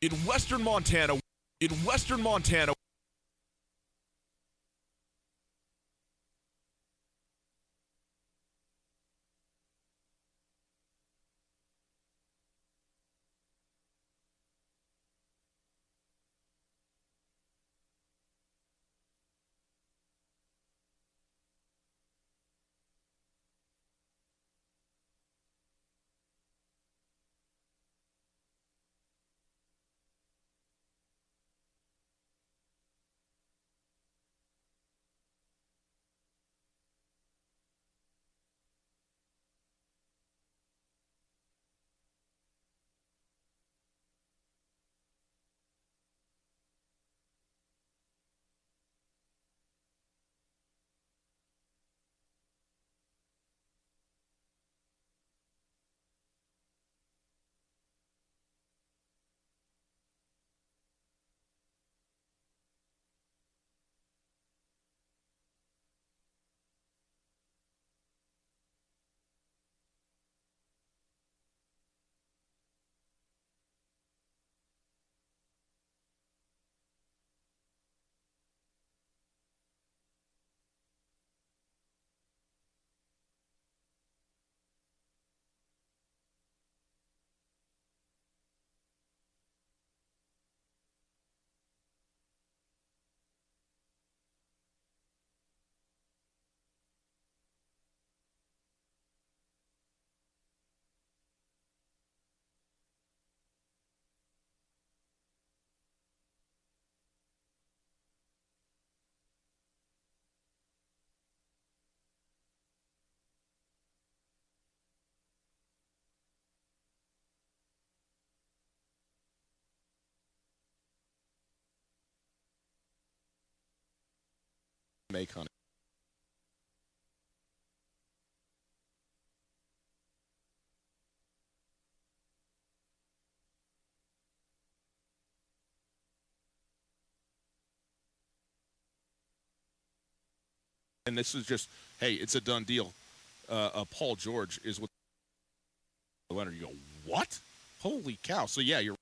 In western Montana, in western Montana, make honey. And this is just, hey, it's a done deal. Paul George is with Leonard. You go, what? Holy cow! So yeah, you're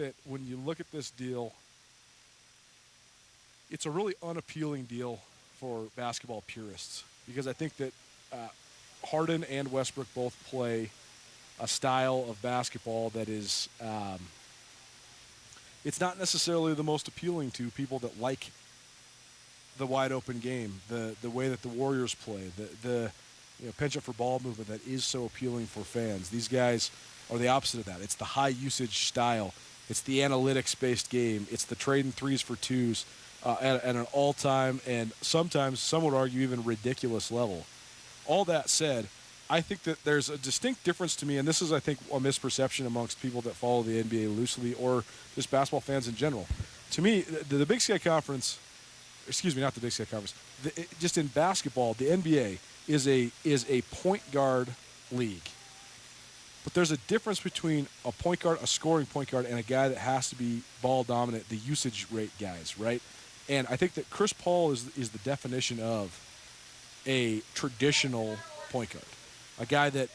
that when you look at this deal, it's a really unappealing deal for basketball purists because I think that Harden and Westbrook both play a style of basketball that is it's not necessarily the most appealing to people that like the wide open game, the way that the Warriors play, the pinch up for ball movement that is so appealing for fans. These guys are the opposite of that. It's the high usage style. It's the analytics based game. It's the trading threes for twos at an all time and sometimes some would argue even ridiculous level. All that said, I think that there's a distinct difference to me, and this is, I think, a misperception amongst people that follow the NBA loosely or just basketball fans in general. To me, the Big Sky Conference, excuse me, not the Big Sky Conference, just in basketball, the NBA is a point guard league. But there's a difference between a point guard, a scoring point guard, and a guy that has to be ball dominant, the usage rate guys, right? And I think that Chris Paul is the definition of a traditional point guard. A guy that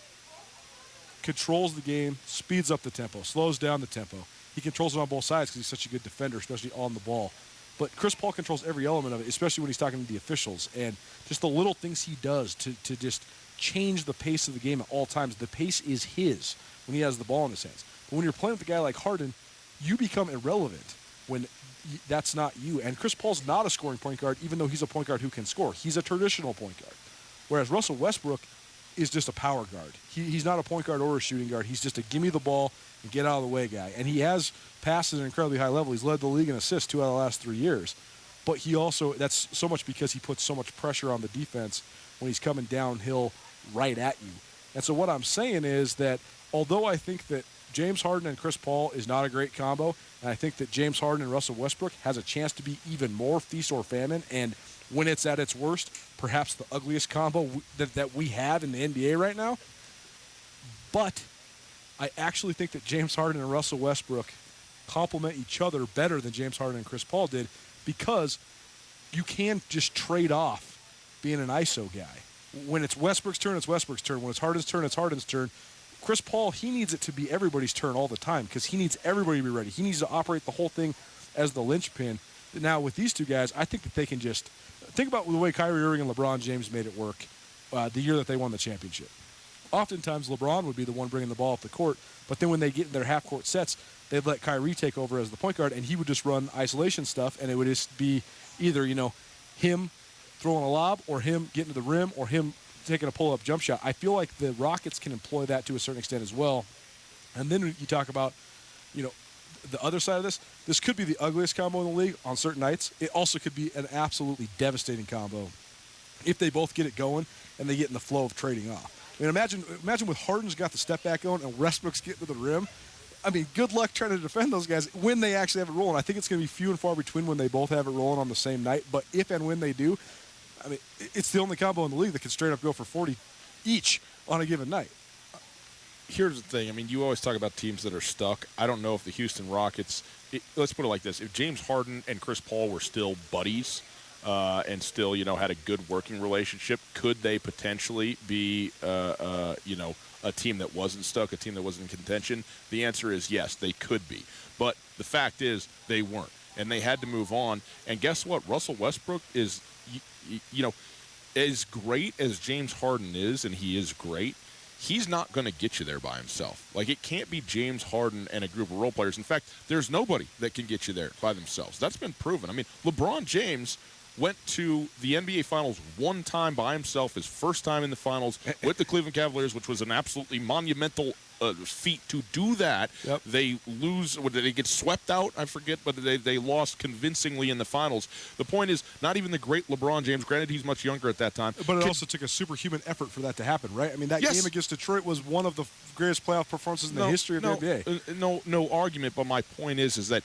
controls the game, speeds up the tempo, slows down the tempo. He controls it on both sides because he's such a good defender, especially on the ball. But Chris Paul controls every element of it, especially when he's talking to the officials. And just the little things he does to just change the pace of the game at all times. The pace is his when he has the ball in his hands. But when you're playing with a guy like Harden, you become irrelevant when that's not you. And Chris Paul's not a scoring point guard, even though he's a point guard who can score. He's a traditional point guard. Whereas Russell Westbrook is just a power guard. He's not a point guard or a shooting guard. He's just a give me the ball and get out of the way guy. And he has passed at an incredibly high level. He's led the league in assists 2 out of the last 3 years. But he also, that's so much because he puts so much pressure on the defense when he's coming downhill right at you. And so what I'm saying is that although I think that James Harden and Chris Paul is not a great combo, and I think that James Harden and Russell Westbrook has a chance to be even more feast or famine, and when it's at its worst, perhaps the ugliest combo that we have in the NBA right now. But I actually think that James Harden and Russell Westbrook complement each other better than James Harden and Chris Paul did because you can just trade off being an ISO guy. When it's Westbrook's turn, it's Westbrook's turn. When it's Harden's turn, it's Harden's turn. Chris Paul, he needs it to be everybody's turn all the time because he needs everybody to be ready. He needs to operate the whole thing as the linchpin. Now, with these two guys, I think that they can just think about the way Kyrie Irving and LeBron James made it work the year that they won the championship. Oftentimes, LeBron would be the one bringing the ball up the court, but then when they get in their half-court sets, they'd let Kyrie take over as the point guard, and he would just run isolation stuff, and it would just be either, him throwing a lob or him getting to the rim or him taking a pull-up jump shot. I feel like the Rockets can employ that to a certain extent as well. And then you talk about, the other side of this could be the ugliest combo in the league on certain nights. It also could be an absolutely devastating combo if they both get it going and they get in the flow of trading off. I mean, imagine with Harden's got the step back going and Westbrook's getting to the rim. I mean, good luck trying to defend those guys when they actually have it rolling. I think it's going to be few and far between when they both have it rolling on the same night. But if and when they do, I mean, it's the only combo in the league that can straight up go for 40 each on a given night. Here's the thing. I mean, you always talk about teams that are stuck. I don't know if the Houston Rockets, let's put it like this. If James Harden and Chris Paul were still buddies and still, had a good working relationship, could they potentially be, a team that wasn't stuck, a team that wasn't in contention? The answer is yes, they could be. But the fact is they weren't, and they had to move on. And guess what? Russell Westbrook is, as great as James Harden is, and he is great, he's not going to get you there by himself. Like, it can't be James Harden and a group of role players. In fact, there's nobody that can get you there by themselves. That's been proven. I mean, LeBron James went to the NBA Finals one time by himself, his first time in the Finals with the Cleveland Cavaliers, which was an absolutely monumental feat to do that. Yep. They lose, or did they get swept out? I forget, but they lost convincingly in the finals. The point is, not even the great LeBron James, granted he's much younger at that time. But it also took a superhuman effort for that to happen, right? I mean, that Yes. game against Detroit was one of the greatest playoff performances in the history of the NBA. No argument, but my point is that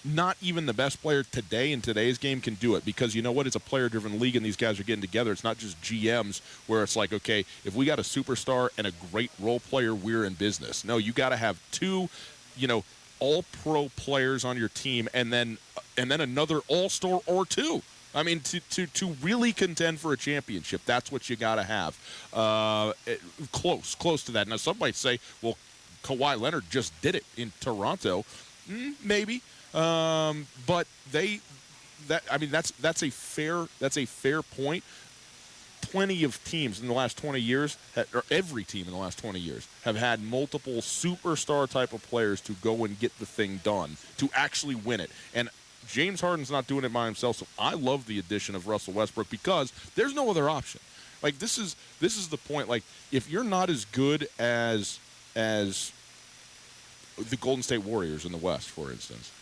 not even the best player today in today's game can do it, because you know what? It's a player-driven league, and these guys are getting together. It's not just GMs where it's like, okay, if we got a superstar and a great role player, we're in business. No, you got to have two, all-pro players on your team, and then another all-star or two. I mean, to really contend for a championship, that's what you got to have. Close to that. Now, some might say, well, Kawhi Leonard just did it in Toronto. maybe, but that's a fair point. Plenty of teams in the last 20 years, or every team in the last 20 years, have had multiple superstar type of players to go and get the thing done, to actually win it. And James Harden's not doing it by himself, so I love the addition of Russell Westbrook because there's no other option. Like, this is the point. Like, if you're not as good as the Golden State Warriors in the West, for instance,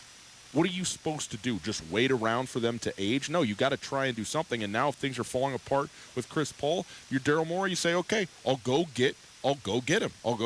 what are you supposed to do? Just wait around for them to age? No, you got to try and do something. And now if things are falling apart with Chris Paul, you're Daryl Morey, you say, okay, I'll go get him. I'll go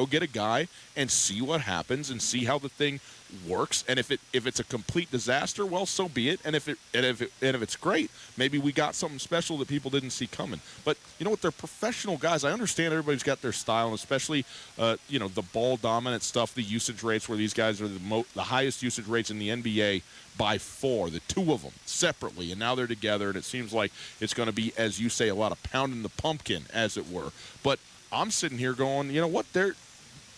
get a guy and see what happens and see how the thing works. And if it's a complete disaster, well, so be it. And if it's great, maybe we got something special that people didn't see coming. But you know what? They're professional guys. I understand everybody's got their style, and especially the ball dominant stuff, the usage rates where these guys are the highest usage rates in the NBA by far, the two of them separately, and now they're together, and it seems like it's going to be, as you say, a lot of pounding the pumpkin, as it were. But I'm sitting here going, you know what? Figure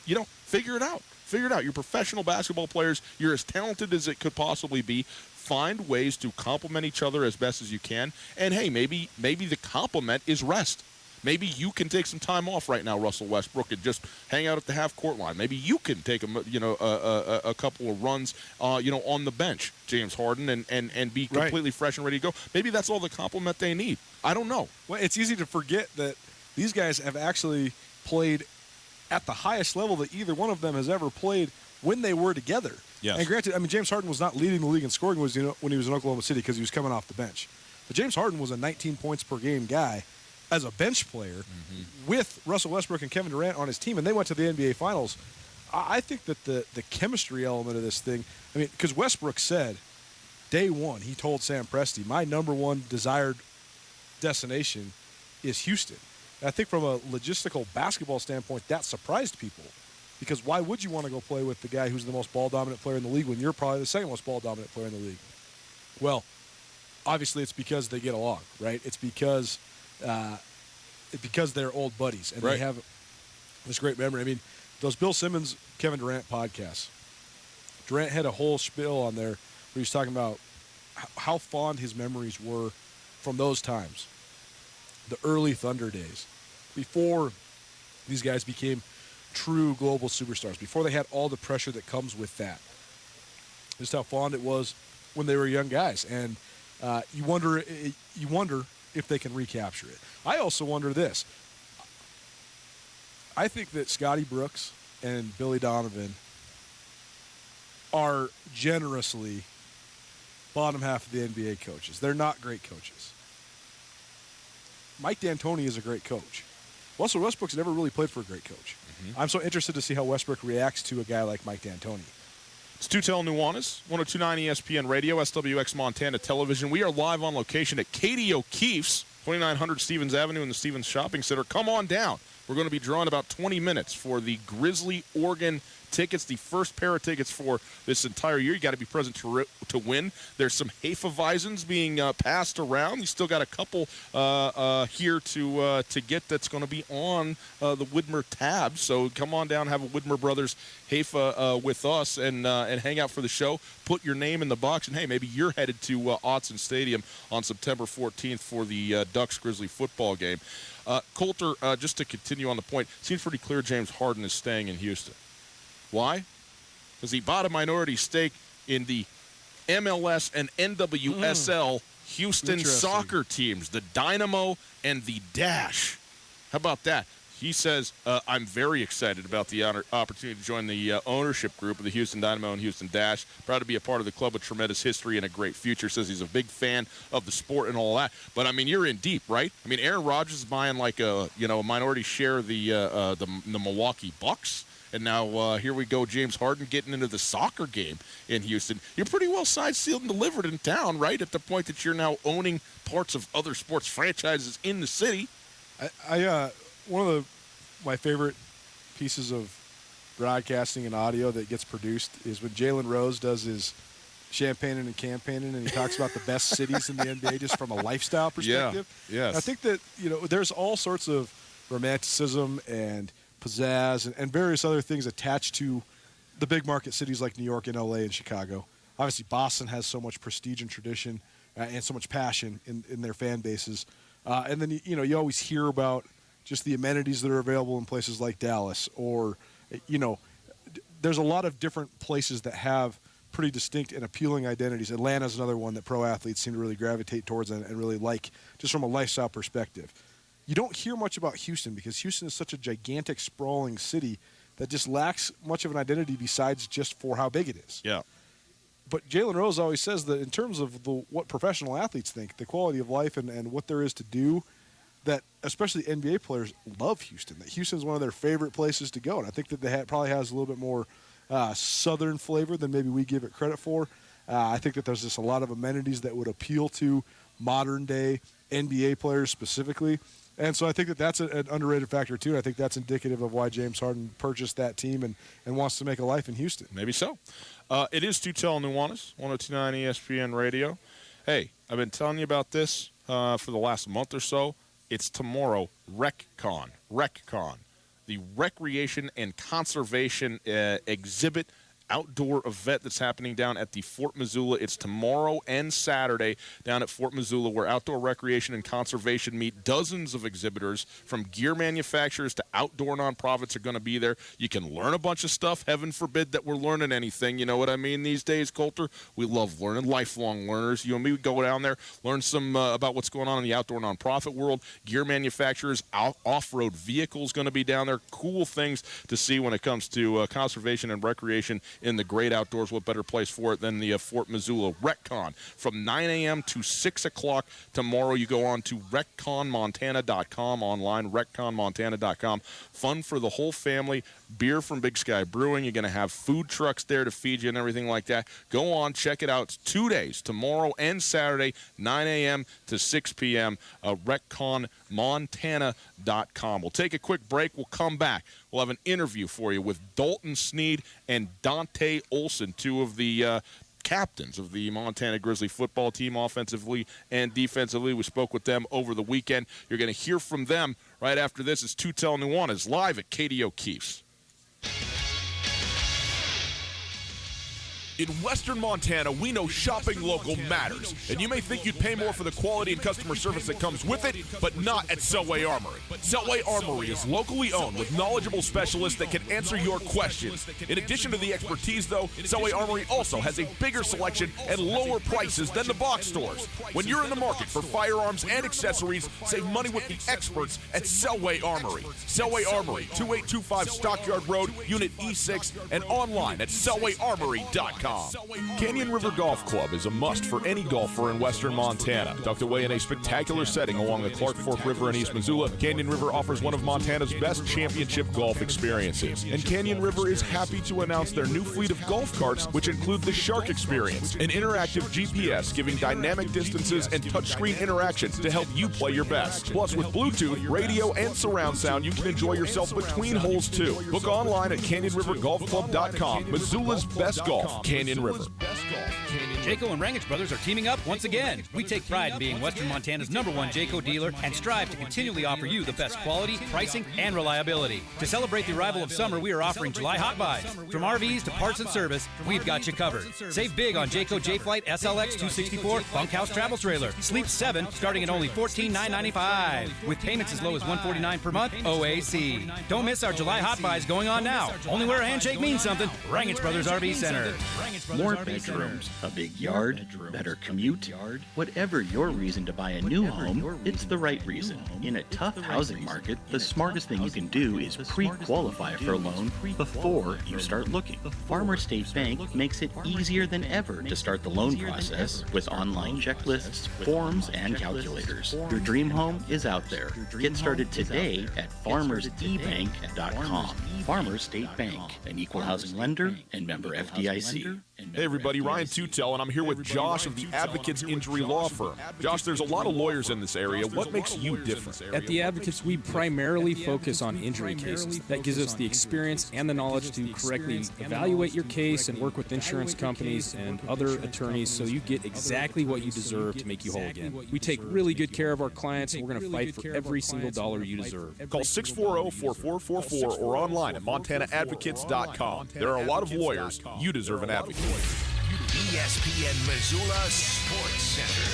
it out. Figure it out. You're professional basketball players. You're as talented as it could possibly be. Find ways to complement each other as best as you can. And hey, maybe the compliment is rest. Maybe you can take some time off right now, Russell Westbrook, and just hang out at the half-court line. Maybe you can take a couple of runs, on the bench, James Harden, and be completely fresh and ready to go. Maybe that's all the compliment they need. I don't know. Well, it's easy to forget that these guys have actually played at the highest level that either one of them has ever played when they were together. Yes. And granted, I mean, James Harden was not leading the league in scoring when he was in Oklahoma City because he was coming off the bench. But James Harden was a 19 points per game guy as a bench player with Russell Westbrook and Kevin Durant on his team, and they went to the NBA Finals. I think that the chemistry element of this thing, I mean, because Westbrook said day one, he told Sam Presti, my number one desired destination is Houston. And I think from a logistical basketball standpoint, that surprised people. Because why would you want to go play with the guy who's the most ball-dominant player in the league when you're probably the second most ball-dominant player in the league? Well, obviously it's because they get along, right? It's because they're old buddies and they have this great memory. I mean, those Bill Simmons, Kevin Durant podcasts, Durant had a whole spiel on there where he was talking about how fond his memories were from those times, the early Thunder days, before these guys became true global superstars, before they had all the pressure that comes with that. Just how fond it was when they were young guys, and you wonder if they can recapture it. I also wonder this. I think that Scotty Brooks and Billy Donovan are generously bottom half of the NBA coaches. They're not great coaches. Mike D'Antoni is a great coach. Russell Westbrook's never really played for a great coach. I'm so interested to see how Westbrook reacts to a guy like Mike D'Antoni. It's Tutel Nuanez, 102.9 ESPN Radio, SWX Montana Television. We are live on location at Katie O'Keefe's, 2900 Stevens Avenue in the Stevens Shopping Center. Come on down. We're going to be drawing about 20 minutes for the Grizzly Oregon tickets, the first pair of tickets for this entire year. You got to be present to win. There's some Hefeweizens being passed around. You still got a couple here to get that's going to be on the Widmer tab. So come on down, have a Widmer Brothers Hefe with us and hang out for the show. Put your name in the box, and hey, maybe you're headed to Autzen Stadium on September 14th for the Ducks-Grizzly football game. Colter, just to continue on the point, seems pretty clear James Harden is staying in Houston. Why? Because he bought a minority stake in the MLS and NWSL Houston soccer teams, the Dynamo and the Dash. How about that? He says, I'm very excited about the opportunity to join the ownership group of the Houston Dynamo and Houston Dash. Proud to be a part of the club with tremendous history and a great future. Says he's a big fan of the sport and all that. But, I mean, you're in deep, right? I mean, Aaron Rodgers is buying like a minority share of the Milwaukee Bucks. And now here we go, James Harden getting into the soccer game in Houston. You're pretty well signed, sealed, and delivered in town, right, at the point that you're now owning parts of other sports franchises in the city. One of my favorite pieces of broadcasting and audio that gets produced is when Jalen Rose does his champagning and campaigning, and he talks about the best cities in the NBA just from a lifestyle perspective. Yeah, yes. I think that there's all sorts of romanticism and pizzazz and various other things attached to the big market cities like New York and LA and Chicago. Obviously, Boston has so much prestige and tradition and so much passion in their fan bases. And then, you always hear about just the amenities that are available in places like Dallas, or, there's a lot of different places that have pretty distinct and appealing identities. Atlanta's another one that pro athletes seem to really gravitate towards and really like, just from a lifestyle perspective. You don't hear much about Houston because Houston is such a gigantic, sprawling city that just lacks much of an identity besides just for how big it is. Yeah. But Jalen Rose always says that in terms of what professional athletes think, the quality of life and what there is to do, that especially NBA players love Houston, that Houston is one of their favorite places to go. And I think that they probably has a little bit more southern flavor than maybe we give it credit for. I think that there's just a lot of amenities that would appeal to modern-day NBA players specifically. And so I think that that's an underrated factor, too. I think that's indicative of why James Harden purchased that team and wants to make a life in Houston. Maybe so. It is Tutel Nuanez, 102.9 ESPN Radio. Hey, I've been telling you about this for the last month or so. It's tomorrow, RecCon, the Recreation and Conservation Exhibit outdoor event that's happening down at the Fort Missoula. It's tomorrow and Saturday down at Fort Missoula, where outdoor recreation and conservation meet. Dozens of exhibitors from gear manufacturers to outdoor nonprofits are going to be there. You can learn a bunch of stuff. Heaven forbid that we're learning anything. You know what I mean these days, Coulter? We love learning, lifelong learners. You and me would go down there, learn some about what's going on in the outdoor nonprofit world. Gear manufacturers, off-road vehicles going to be down there. Cool things to see when it comes to conservation and recreation in the great outdoors. What better place for it than the Fort Missoula RecCon from 9 a.m. to 6 o'clock tomorrow. You go on to recconmontana.com online, recconmontana.com. Fun for the whole family. Beer from Big Sky Brewing. You're going to have food trucks there to feed you and everything like that. Go on, check it out. It's 2 days, tomorrow and Saturday, 9 a.m. to 6 p.m. recconmontana.com. We'll take a quick break. We'll come back. We'll have an interview for you with Dalton Sneed and Dante Olson, two of the captains of the Montana Grizzly football team, offensively and defensively. We spoke with them over the weekend. You're going to hear from them right after this. It's Tutel Nuanez live at Katie O'Keefe's. In Western Montana, we know shopping local matters, and you may think you'd pay more for the quality and customer service that comes with it, but not at Selway Armory. Selway Armory is locally owned with knowledgeable specialists that can answer your questions. In addition to the expertise, though, Selway Armory also has a bigger selection and lower prices than the box stores. When you're in the market for firearms and accessories, save money with the experts at Selway Armory. Selway Armory, 2825 Stockyard Road, Unit E6, and online at selwayarmory.com. Canyon River Golf Club is a must for any golfer in Western Montana. Tucked away in a spectacular setting along the Clark Fork River in East Missoula, Canyon River offers one of Montana's best championship golf experiences. And Canyon River is happy to announce their new fleet of golf carts, which include the Shark Experience, an interactive GPS giving dynamic distances and touchscreen interaction to help you play your best. Plus, with Bluetooth, radio, and surround sound, you can enjoy yourself between holes, too. Book online at CanyonRiverGolfClub.com. Missoula's best golf. Canyon River. Jayco and Rangich Brothers are teaming up once again. We take pride in being Western Montana's #1 Jayco dealer and strive to continually offer you the best quality, pricing, and reliability. To celebrate the arrival of summer, we are offering July Hot Buys. From RVs to parts and service, we've got you covered. Save big on Jayco J-Flight SLX 264 Bunkhouse Travel Trailer. Sleep 7 starting at only $14,995 with payments as low as $149 per month OAC. Don't miss our July Hot Buys going on now. Only where a handshake means something. Rangich Brothers RV Center. More bedrooms, a big yard, better commute. Whatever your reason to buy a new home, it's the right reason. In a tough housing market, the smartest thing you can do is pre-qualify for a loan before you start looking. Farmers State Bank makes it easier than ever to start the loan process with online checklists, forms, and calculators. Your dream home is out there. Get started today at farmersebank.com. Farmers State Bank, an equal housing lender and member FDIC. Hey everybody, Ryan Tutel, and I'm here with Josh of the Advocates Injury Law Firm. Josh, there's a lot of lawyers in this area. What makes you different? At the Advocates, we primarily focus on injury cases. That gives us the experience and the knowledge to correctly evaluate your case and work with insurance companies and other attorneys so you get exactly what you deserve to make you whole again. We take really good care of our clients, and we're going to fight for every single dollar you deserve. Call 640-4444 or online at montanaadvocates.com. There are a lot of lawyers. You deserve an advocate. ESPN Missoula Sports Center.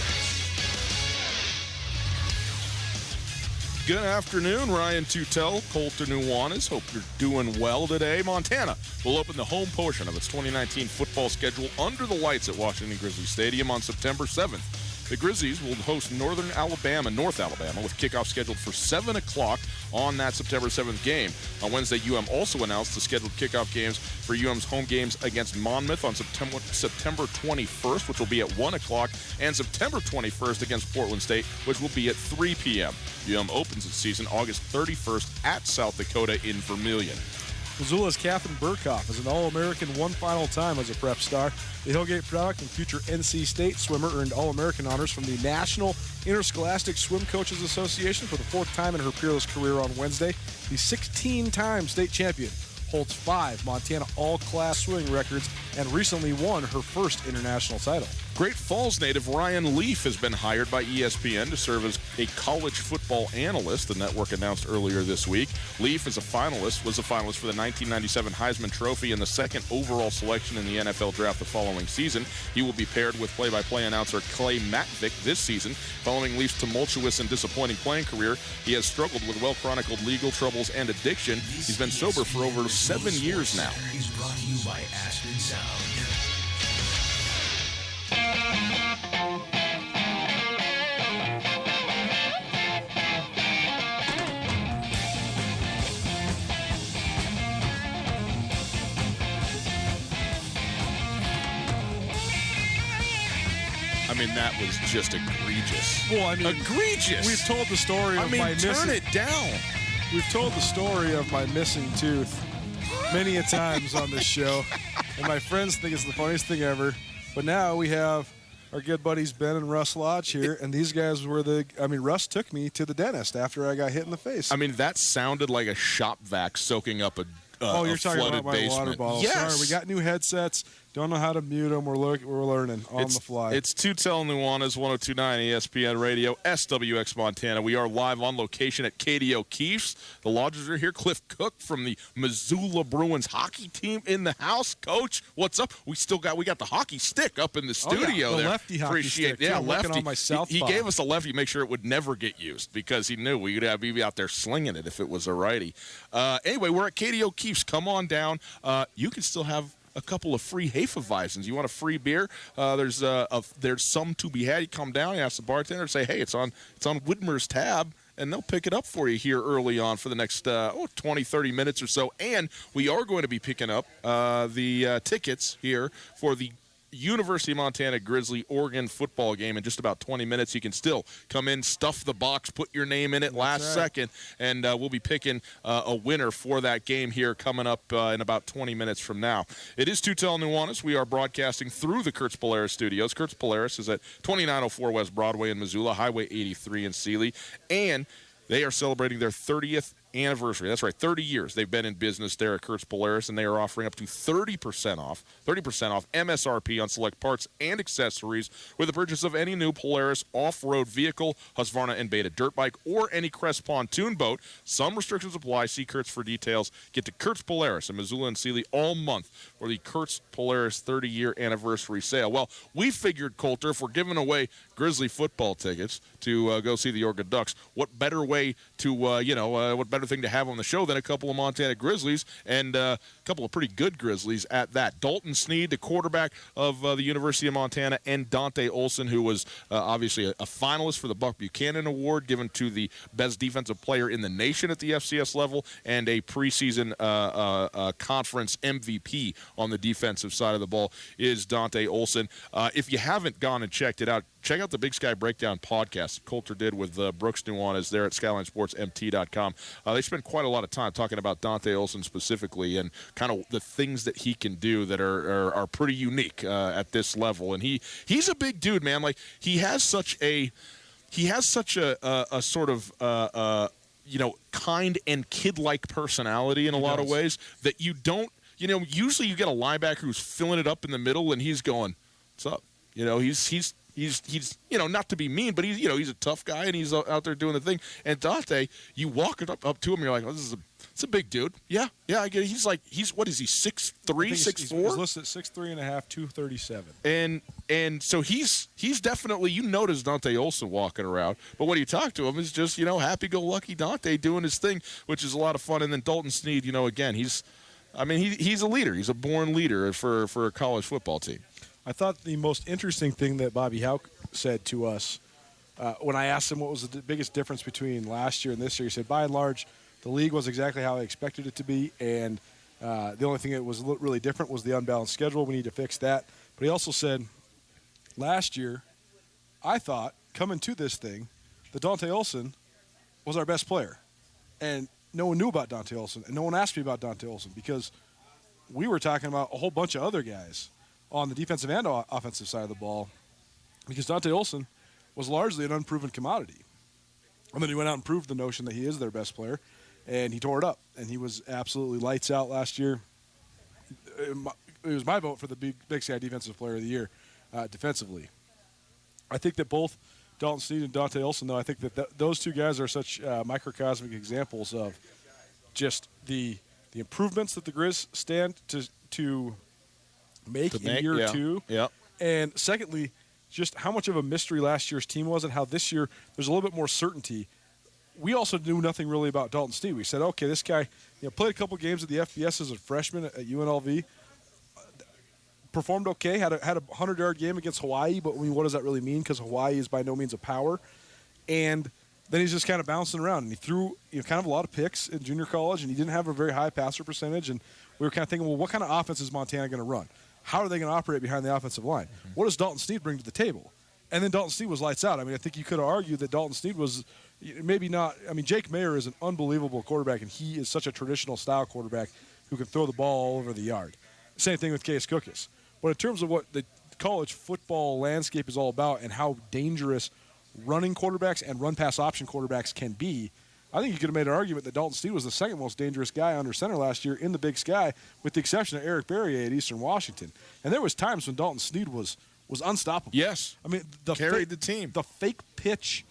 Good afternoon, Ryan Tutel, Colter Nuanez. Hope you're doing well today. Montana will open the home portion of its 2019 football schedule under the lights at Washington Grizzly Stadium on September 7th. The Grizzlies will host North Alabama, with kickoff scheduled for 7 o'clock on that September 7th game. On Wednesday, also announced the scheduled kickoff games for UM's home games against Monmouth on September 21st, which will be at 1 o'clock, and September 21st against Portland State, which will be at 3 p.m. Opens its season August 31st at South Dakota in Vermilion. Missoula's Catherine Burkhoff is an All-American one final time as a prep star. The Hillgate product and future NC State swimmer earned All-American honors from the National Interscholastic Swim Coaches Association for the fourth time in her peerless career on Wednesday. The 16-time state champion holds 5 Montana all-class swimming records and recently won her first international title. Great Falls native Ryan Leaf has been hired by ESPN to serve as a college football analyst, the network announced earlier this week. Leaf was a finalist for the 1997 Heisman Trophy and the second overall selection in the NFL draft the following season. He will be paired with play-by-play announcer Clay Matvick this season. Following Leaf's tumultuous and disappointing playing career, he has struggled with well-chronicled legal troubles and addiction. He's been sober for over 7 years now. Is brought to you by Aspen Sound. I mean, that was just egregious. Well, I mean, egregious. We've told the story of my turn missing. it down. We've told the story of my missing tooth many a times on this show, and my friends think it's the funniest thing ever. But now we have our good buddies Ben and Russ Lodge here, and these guys were Russ took me to the dentist after I got hit in the face. I mean, that sounded like a shop vac soaking up a you're talking flooded about my basement. water bottle. Yes. Sorry, we got new headsets. Don't know how to mute them. We're learning on the fly. It's Tutel Nuanez, 102.9 ESPN Radio, SWX Montana. We are live on location at Katie O'Keefe's. The Lodgers are here. Cliff Cook from the Missoula Bruins hockey team in the house. Coach, what's up? We got the hockey stick up in the studio the there. lefty hockey stick. Yeah, too, lefty. On my southpaw. He gave us a lefty, make sure it would never get used because he knew we'd be out there slinging it if it was a righty. Anyway, we're at Katie O'Keefe's. Come on down. You can still have a couple of free Hefeweizens. You want a free beer? There's some to be had. You come down, you ask the bartender, say, hey, it's on Widmer's tab, and they'll pick it up for you here early on for the next 20, 30 minutes or so. And we are going to be picking up the tickets here for the University of Montana Grizzly Oregon football game in just about 20 minutes. You can still come in, stuff the box, put your name in it last second, and we'll be picking a winner for that game here coming up in about 20 minutes from now. It is Tutel Nuanez. We are broadcasting through the Kurtz Polaris studios. Kurtz Polaris is at 2904 West Broadway in Missoula, Highway 83 in Sealy, and they are celebrating their 30th anniversary. That's right, 30 years they've been in business there at Kurtz Polaris, and they are offering up to 30% off MSRP on select parts and accessories with the purchase of any new Polaris off-road vehicle, Husqvarna and Beta dirt bike, or any Crest pontoon boat. Some restrictions apply. See Kurtz for details. Get to Kurtz Polaris in Missoula and Sealy all month for the Kurtz Polaris 30-year anniversary sale. Well, we figured, Colter, if we're giving away Grizzly football tickets to go see the Oregon Ducks, what better way to, what better thing to have on the show than a couple of Montana Grizzlies, and a couple of pretty good Grizzlies at that. Dalton Sneed, the quarterback of the University of Montana, and Dante Olson, who was obviously a finalist for the Buck Buchanan Award given to the best defensive player in the nation at the FCS level, and a preseason conference MVP on the defensive side of the ball is Dante Olson. If you haven't gone and checked it out, check out the Big Sky Breakdown podcast that Coulter did with Brooks Nuanez there at SkylineSportsMT.com. They spend quite a lot of time talking about Dante Olson specifically and kind of the things that he can do that are pretty unique at this level. And he's a big dude, man. Like, he has such a sort of kind and kid-like personality in a lot of ways that you don't. Usually you get a linebacker who's filling it up in the middle and he's going, "What's up?" He's not to be mean, but he's a tough guy and he's out there doing the thing. And Dante, you walk up to him, and you're like, "Oh, it's a big dude." Yeah, I get it. What is he, 6'3", 6'4"? He's listed at 6'3.5", 237. And so he's definitely, you notice Dante Olson walking around, but when you talk to him, it's just happy-go-lucky Dante doing his thing, which is a lot of fun. And then Dalton Sneed, again, he's a leader. He's a born leader for a college football team. I thought the most interesting thing that Bobby Houck said to us when I asked him what was the biggest difference between last year and this year, he said, by and large, the league was exactly how I expected it to be, and the only thing that was really different was the unbalanced schedule. We need to fix that. But he also said, last year, I thought, coming to this thing, that Dante Olson was our best player. And no one knew about Dante Olson, and no one asked me about Dante Olson because we were talking about a whole bunch of other guys on the defensive and offensive side of the ball because Dante Olson was largely an unproven commodity. And then he went out and proved the notion that he is their best player, and he tore it up. And he was absolutely lights out last year. It was my vote for the Big Sky Defensive Player of the Year defensively. I think that both Dalton Sneed and Dante Olson, though, I think that those two guys are such microcosmic examples of just the improvements that the Grizz stand to make in year two. Yeah. And secondly, just how much of a mystery last year's team was and how this year there's a little bit more certainty. We also knew nothing really about Dalton Sneed. We said, okay, this guy played a couple games at the FBS as a freshman at UNLV, performed okay, had a 100-yard game against Hawaii, but what does that really mean? Because Hawaii is by no means a power. And then he's just kind of bouncing around, and he threw kind of a lot of picks in junior college, and he didn't have a very high passer percentage. And we were kind of thinking, well, what kind of offense is Montana going to run? How are they going to operate behind the offensive line? Mm-hmm. What does Dalton Sneed bring to the table? And then Dalton Sneed was lights out. I mean, I think you could argue that Dalton Sneed was maybe not. I mean, Jake Mayer is an unbelievable quarterback, and he is such a traditional style quarterback who can throw the ball all over the yard. Same thing with Case Cookus. But in terms of what the college football landscape is all about and how dangerous running quarterbacks and run-pass option quarterbacks can be, I think you could have made an argument that Dalton Sneed was the second most dangerous guy under center last year in the Big Sky, with the exception of Eric Berrier at Eastern Washington. And there was times when Dalton Sneed was unstoppable. Yes. I mean, carried the team. The fake pitch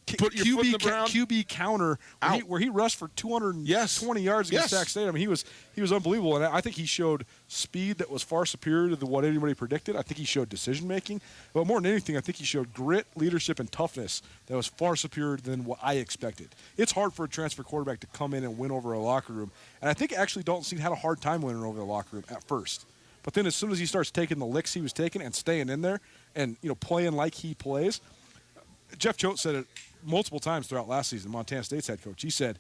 Put your foot in the ground. QB counter where he rushed for 220 yards against Sac State. I mean, he was unbelievable, and I think he showed speed that was far superior to what anybody predicted. I think he showed decision making, but more than anything, I think he showed grit, leadership, and toughness that was far superior than what I expected. It's hard for a transfer quarterback to come in and win over a locker room, and I think actually Dalton Sneed had a hard time winning over the locker room at first. But then as soon as he starts taking the licks he was taking and staying in there and playing like he plays, Jeff Choate said it multiple times throughout last season, Montana State's head coach. He said,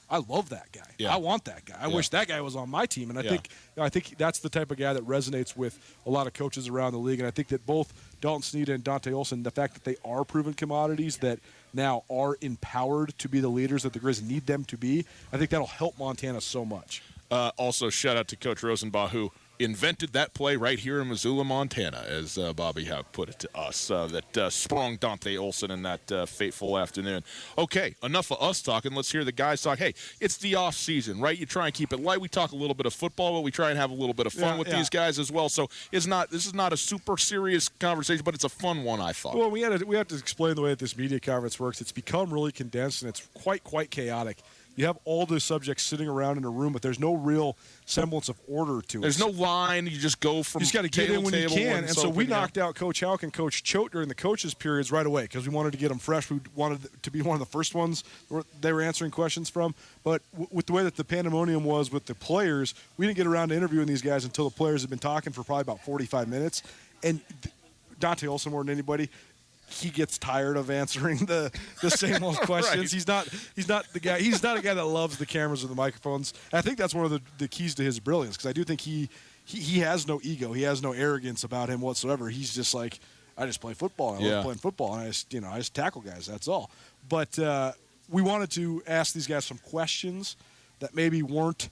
I love that guy. Yeah. I want that guy. I wish that guy was on my team. And I think that's the type of guy that resonates with a lot of coaches around the league. And I think that both Dalton Sneed and Dante Olson, the fact that they are proven commodities that now are empowered to be the leaders that the Grizz need them to be, I think that'll help Montana so much. Also, shout out to Coach Rosenbaugh, who invented that play right here in Missoula, Montana, as Bobby Houck put it to us, that sprung Dante Olson in that fateful afternoon. Okay, enough of us talking. Let's hear the guys talk. Hey, it's the off season, right? You try and keep it light. We talk a little bit of football, but we try and have a little bit of fun with these guys as well. So this is not a super serious conversation, but it's a fun one, I thought. Well, we have to explain the way that this media conference works. It's become really condensed, and it's quite chaotic. You have all the subjects sitting around in a room, but there's no real semblance of order to it. There's no line. You just go from you just got to get in when you can. And so we knocked out out Coach Houck and Coach Choate during the coaches' periods right away because we wanted to get them fresh. We wanted to be one of the first ones they were answering questions from. But with the way that the pandemonium was with the players, we didn't get around to interviewing these guys until the players had been talking for probably about 45 minutes. And Dante Olson, more than anybody, he gets tired of answering the same old questions. Right. He's not the guy. He's not a guy that loves the cameras or the microphones. And I think that's one of the keys to his brilliance because I do think he has no ego. He has no arrogance about him whatsoever. He's just like, I just play football. I Yeah. love playing football, and I just tackle guys. That's all. But we wanted to ask these guys some questions that maybe weren't.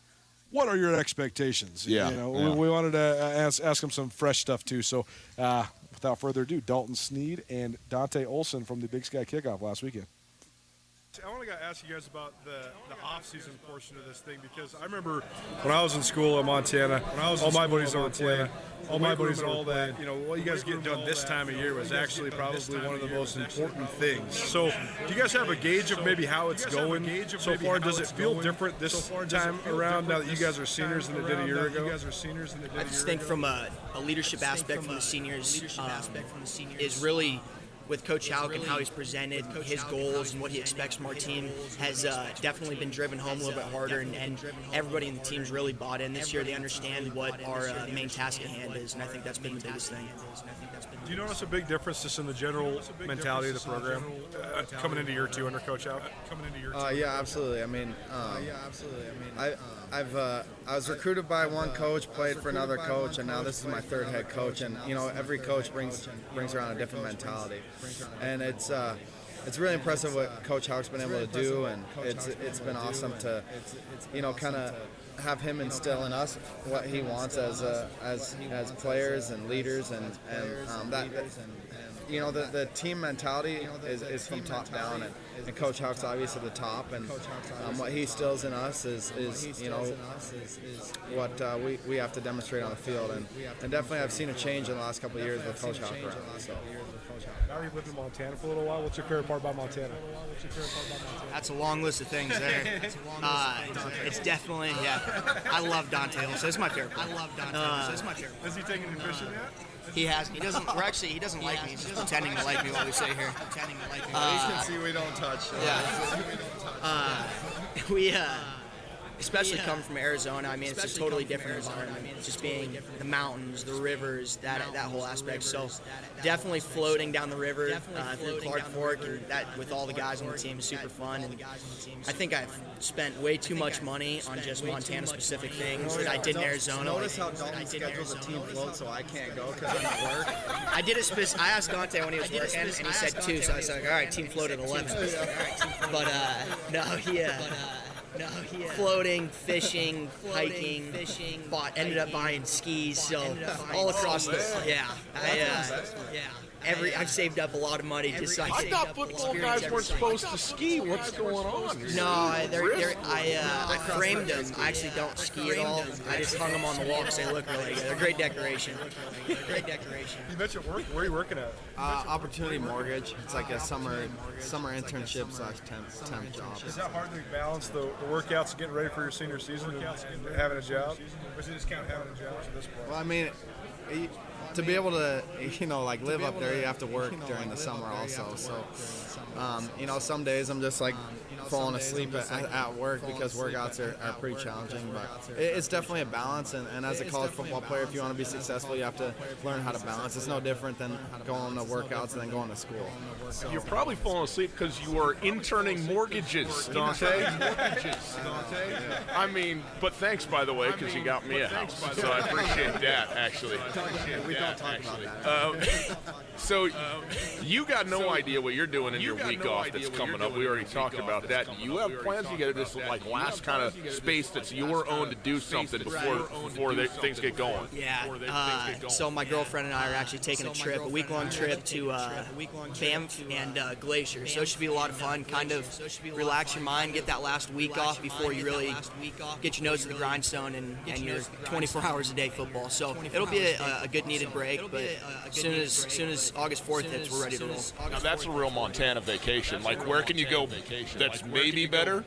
What are your expectations? Yeah, yeah. We wanted to ask them some fresh stuff too. So, without further ado, Dalton Sneed and Dante Olson from the Big Sky Kickoff last weekend. I want to ask you guys about the off-season portion of this thing, because I remember when I was in school in Montana, all my buddies were playing, all my buddies and all that, what you guys get done this time of year was actually probably one of the most important things. So do you guys have a gauge of maybe how it's going so far? Does it feel different this time around now that you guys are seniors than it did a year ago? I just think from a leadership aspect from the seniors is really with Coach Houck and how he's presented his goals and what he expects from our team has definitely been driven home a little bit harder, and everybody in the team's really bought in this year. They understand what our main task at hand is, and I think that's been the biggest thing. Do you notice a big difference just in the general mentality of the program coming into year 2 under Coach Houck? Yeah, absolutely. I was recruited by one coach, played for another coach, and now this is my third head coach. And every coach brings around a different mentality, and it's really impressive what Coach Houck's been able to do, and it's been awesome to kind of have him instill in us what he wants as players and leaders, and the team mentality is from top down, and Coach Houck's obviously at the top, and what he instills in us is what we have to demonstrate on the field, and definitely I've seen a change in the last couple of years with Coach Houck around. So. Now you've lived in Montana for a little while. What's your favorite part about Montana? That's a long list of things there. It's definitely, I love Dante Olson. It's my favorite. Has he taken any fishing yet? He has. He doesn't. He doesn't like me. He's just pretending to like me while we sit here. You can see we don't touch. We especially coming from Arizona. I mean, it's a totally different environment. Just being the mountains, the rivers, that whole aspect. So definitely floating down the river through Clark Fork, and that with all the guys on the team is super fun. And I think I've spent way too much money on just Montana-specific things that I did in Arizona. Notice how Dalton scheduled the team float, so I can't go because I'm at work. I asked Dante when he was working, and he said 2, so I said, all right, team float at 11. But no, he floating, fishing, hiking, ended up buying skis, so all across I've saved up a lot of money just so I thought football guys weren't supposed to ski. What's going on? No, I framed them. I actually don't ski at all. I just hung them on the wall because they look really good. They're great decoration. You mentioned work. Where are you working at? Opportunity Mortgage. It's like a summer internship / temp job. Is that hard to balance the workouts and getting ready for your senior season and having a job? Or is it just kind of having a job at this point? Well, I mean, to be able to, live up there, you have to work during the summer also. So, some days I'm just falling asleep at work because workouts are pretty challenging. But it's definitely a balance. And as a college football player, if you want to be successful, you have to learn how to balance. It's no different than going to workouts and then going to school. So. You're probably falling asleep because you are interning mortgages, Dante. I mean, but thanks, by the way, because you got me a house. So I appreciate that, actually. We don't talk about that. So you got no idea what you're doing in your week off that's coming up. We already talked about that. Do you have plans to get this last kind of space that's your own to do something before things get going? Yeah. So my girlfriend and I are actually taking a week-long trip to Banff and Glacier. So it should be a lot of fun. Kind of relax your mind, get that last week off before you really get your nose to the grindstone and your 24 hours a day football. So it'll be a good needed break, but as soon as August 4th hits, we're ready to roll. Now that's a real Montana vacation. Where can you go that's maybe better?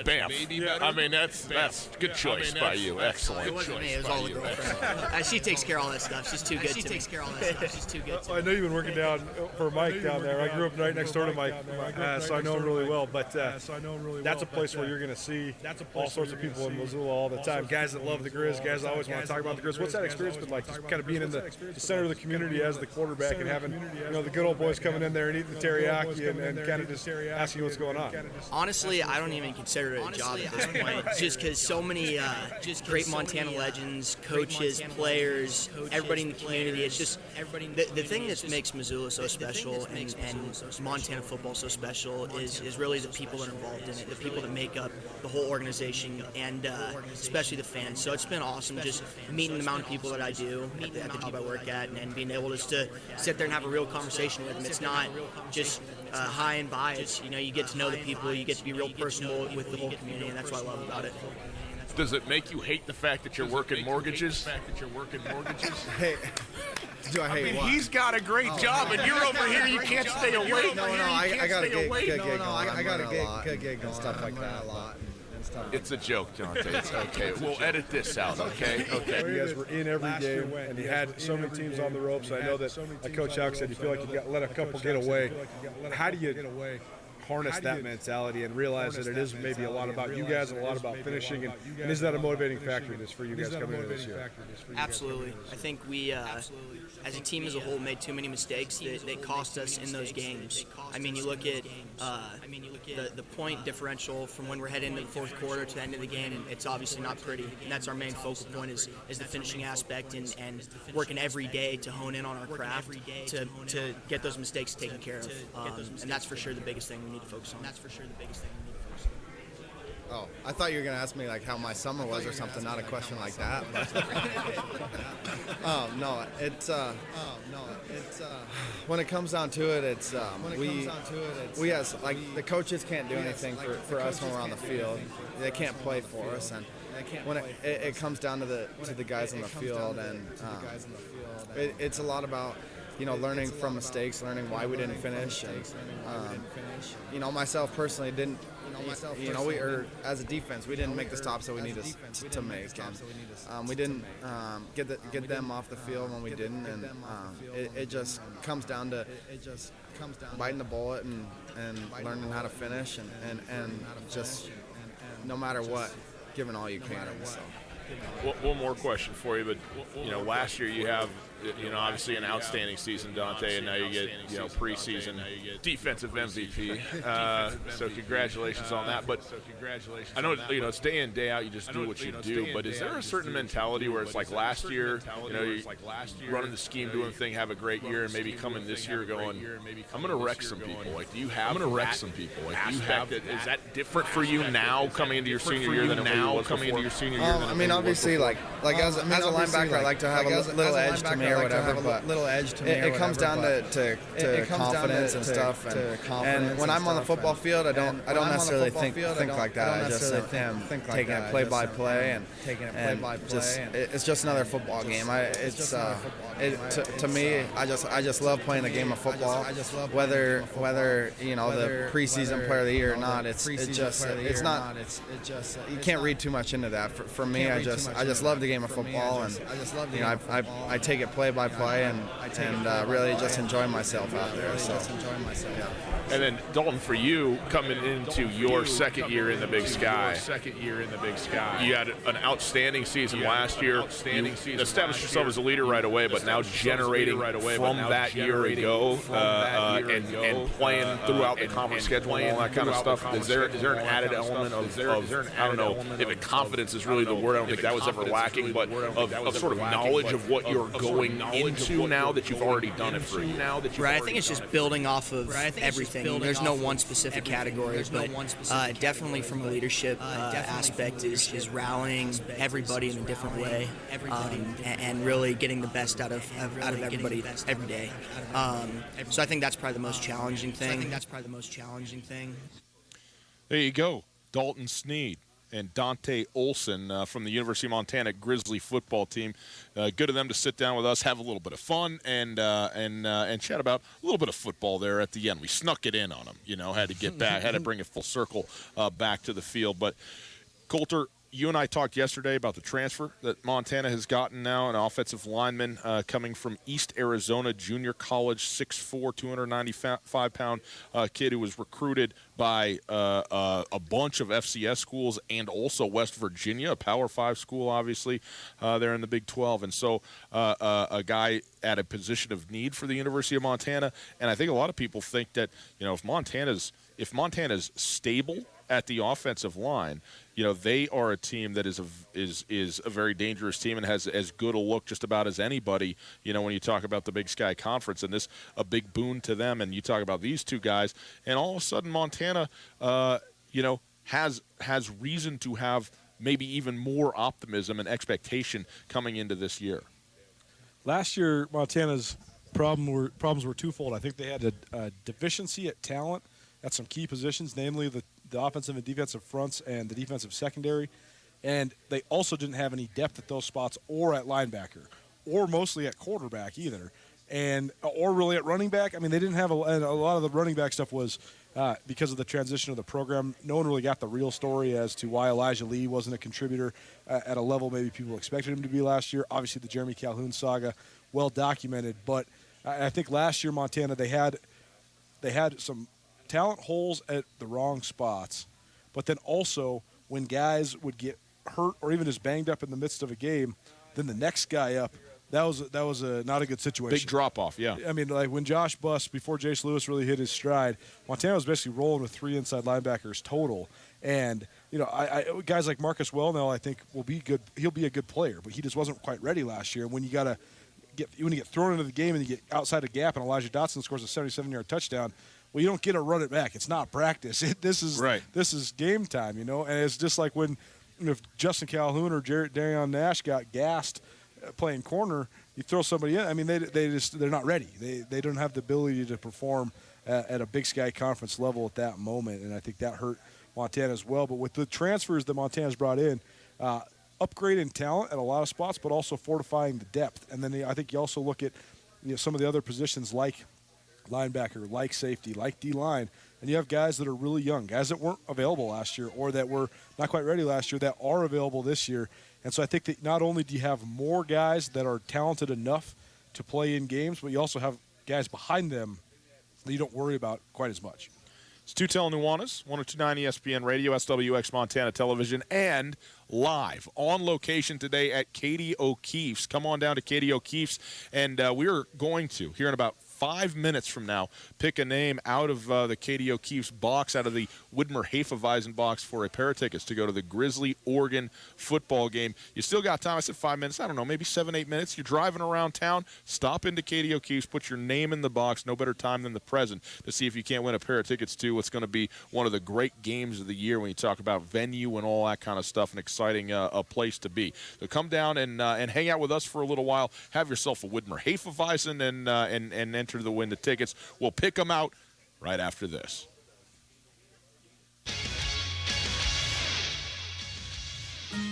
Banff. I mean, that's good choice by you. Excellent. It wasn't me. It was all the girlfriend. She takes care of all that stuff. She's too good to me. She's too good to me. I know you've been working down for Mike down there. I grew up right next door to Mike, so I know him really well. But that's a place where you're going to see all sorts of people in Missoula all the time. Guys that love the Grizz, guys that always want to talk about the Grizz. What's that experience been like? Just kind of being in the center of the community as the quarterback and having the good old boys coming in there and eating the teriyaki and kind of just asking what's going on. Honestly, I don't even consider it a job at this point, just because so many great Montana legends, coaches, players, everybody in the community. It's just the thing that makes Missoula so special and Montana football so special is really the people that are involved in it, the people that make up the whole organization, and especially the fans. So it's been awesome just meeting the amount of people that I do at the job I work at, and being able just to sit there and have a real conversation with them. It's not just high and by. It's, you get to know the people, you get to be real personal with the whole community, and that's what I love about it. Does it make you hate the fact that you're working mortgages? Hey, do I hate what? He's got a great job, and you're over here. You can't stay awake. No, I got a good gig going. I got a good gig going. Stuff like that a lot. It's a joke, Dante. It's okay. We'll edit this out, okay? Okay. You guys were in every game, and you had so many teams on the ropes. I know that, like Coach Houck said, you feel like you got let a couple get away. How do you harness that mentality and realize that it is maybe a lot about you guys and a lot about finishing? And is that a motivating factor for you guys coming into this year? Absolutely. I think we, as a team as a whole, made too many mistakes that cost us in those games. I mean, you look at the point differential from when we're heading into the fourth quarter to the end of the game, and it's obviously not pretty. And that's our main focal point is the finishing aspect and working every day to hone in on our craft to get those mistakes taken care of. And that's for sure the biggest thing we need to focus on. Oh, I thought you were going to ask me like how my summer was or something, not a question like that. But no, it's when it comes down to it, it's we as like the coaches can't do anything for us when we're on the field. They can't play for us, and when it comes down to the guys on the field, and it's a lot about learning from mistakes, learning why we didn't finish, and myself personally didn't. We as a defense, we didn't make the stops that we needed to make, and we didn't get them off the field when we didn't, and it just comes down to biting the bullet and learning how to finish, and just no matter what, giving all you can. So. One more question for you, but last year you have obviously an outstanding season, Dante, and now you get preseason defensive MVP. So congratulations on that. But I know it's day in day out. You just do what you do. But is there a certain mentality where it's like last year, you're running the scheme, doing the thing, have a great year, and maybe coming this year going, I'm going to wreck some people. Like, do you have? I'm going to wreck some people. Like, do you have that? Is that different for you now coming into your senior year than now coming into your senior year? I mean, obviously, like as a linebacker, I like to have a little edge to me or whatever. But it comes down to confidence and stuff. And when I'm on the football field, I don't necessarily think like that. I just am taking it play by play, and it's just another football game. To me, I just love playing the game of football. Whether the preseason player of the year or not, it's not. You can't read too much into that. For me, I just love the game of football, and I take it play by play and really just enjoy myself out there. So. And then Dalton, for you coming into your second year in the Big Sky, you had an outstanding season last year. You established yourself as a leader right away, but now generating from that year ago and playing throughout the conference schedule and all that kind of stuff. Is there an added element of I don't know if confidence is really the word. I don't think that was ever lacking, but of sort of knowledge of what you're going into now that you've already done it for you. Right, I think it's just building off of everything. There's no one specific category, but definitely from a leadership aspect is rallying everybody in a different way, and really getting the best out of everybody every day. So I think that's probably the most challenging thing. There you go, Dalton Sneed and Dante Olson from the University of Montana Grizzly football team. Good of them to sit down with us, have a little bit of fun, and chat about a little bit of football there at the end. We snuck it in on them, had to get back, had to bring it full circle back to the field. But Colter, you and I talked yesterday about the transfer that Montana has gotten now, an offensive lineman coming from East Arizona Junior College, 6'4", 295-pound kid who was recruited by a bunch of FCS schools and also West Virginia, a Power 5 school, obviously, there in the Big 12. And so a guy at a position of need for the University of Montana. And I think a lot of people think that, if Montana's stable at the offensive line, they are a team that is a very dangerous team and has as good a look just about as anybody, when you talk about the Big Sky Conference, and this a big boon to them. And you talk about these two guys, and all of a sudden Montana, has reason to have maybe even more optimism and expectation coming into this year. Last year, Montana's problems were twofold. I think they had a deficiency at talent at some key positions, namely the offensive and defensive fronts and the defensive secondary. And they also didn't have any depth at those spots or at linebacker or mostly at quarterback either, or really at running back. I mean, they didn't have a lot of the running back stuff was because of the transition of the program. No one really got the real story as to why Elijah Lee wasn't a contributor at a level maybe people expected him to be last year. Obviously, the Jeremy Calhoun saga, well documented. But I think last year, Montana, they had some talent holes at the wrong spots. But then also, when guys would get hurt or even just banged up in the midst of a game, then the next guy up, that was not a good situation. Big drop off, yeah. I mean, like when Josh Buss, before Jace Lewis really hit his stride, Montana was basically rolling with 3 inside linebackers total. And guys like Marcus Wellnell, I think will be good. He'll be a good player, but he just wasn't quite ready last year. And when you get thrown into the game and you get outside a gap, and Elijah Dotson scores a 77-yard touchdown, well, you don't get to run it back. It's not practice. This is game time, And it's just like when if Justin Calhoun or Darion Nash got gassed playing corner, you throw somebody in. I mean, they're not ready. They don't have the ability to perform at a Big Sky Conference level at that moment, and I think that hurt Montana as well. But with the transfers that Montana's brought in, upgrading talent at a lot of spots, but also fortifying the depth. And then I think you also look at some of the other positions like linebacker, like safety, like D-line, and you have guys that are really young, guys that weren't available last year or that were not quite ready last year that are available this year. And so I think that not only do you have more guys that are talented enough to play in games, but you also have guys behind them that you don't worry about quite as much. It's Tutel Nuanez, 102.9 ESPN Radio, SWX Montana Television, and live on location today at Katie O'Keefe's. Come on down to Katie O'Keefe's, and we're going to, here in about 5 minutes from now, pick a name out of the Katie O'Keefe's box, out of the Widmer Hefeweizen box for a pair of tickets to go to the Grizzly-Oregon football game. You still got time. I said 5 minutes. I don't know, maybe 7-8 minutes. You're driving around town. Stop into Katie O'Keefe's. Put your name in the box. No better time than the present to see if you can't win a pair of tickets to what's going to be one of the great games of the year when you talk about venue and all that kind of stuff. An exciting a place to be. So come down and hang out with us for a little while. Have yourself a Widmer Hefeweizen and enter to win the tickets. We'll pick them out right after this.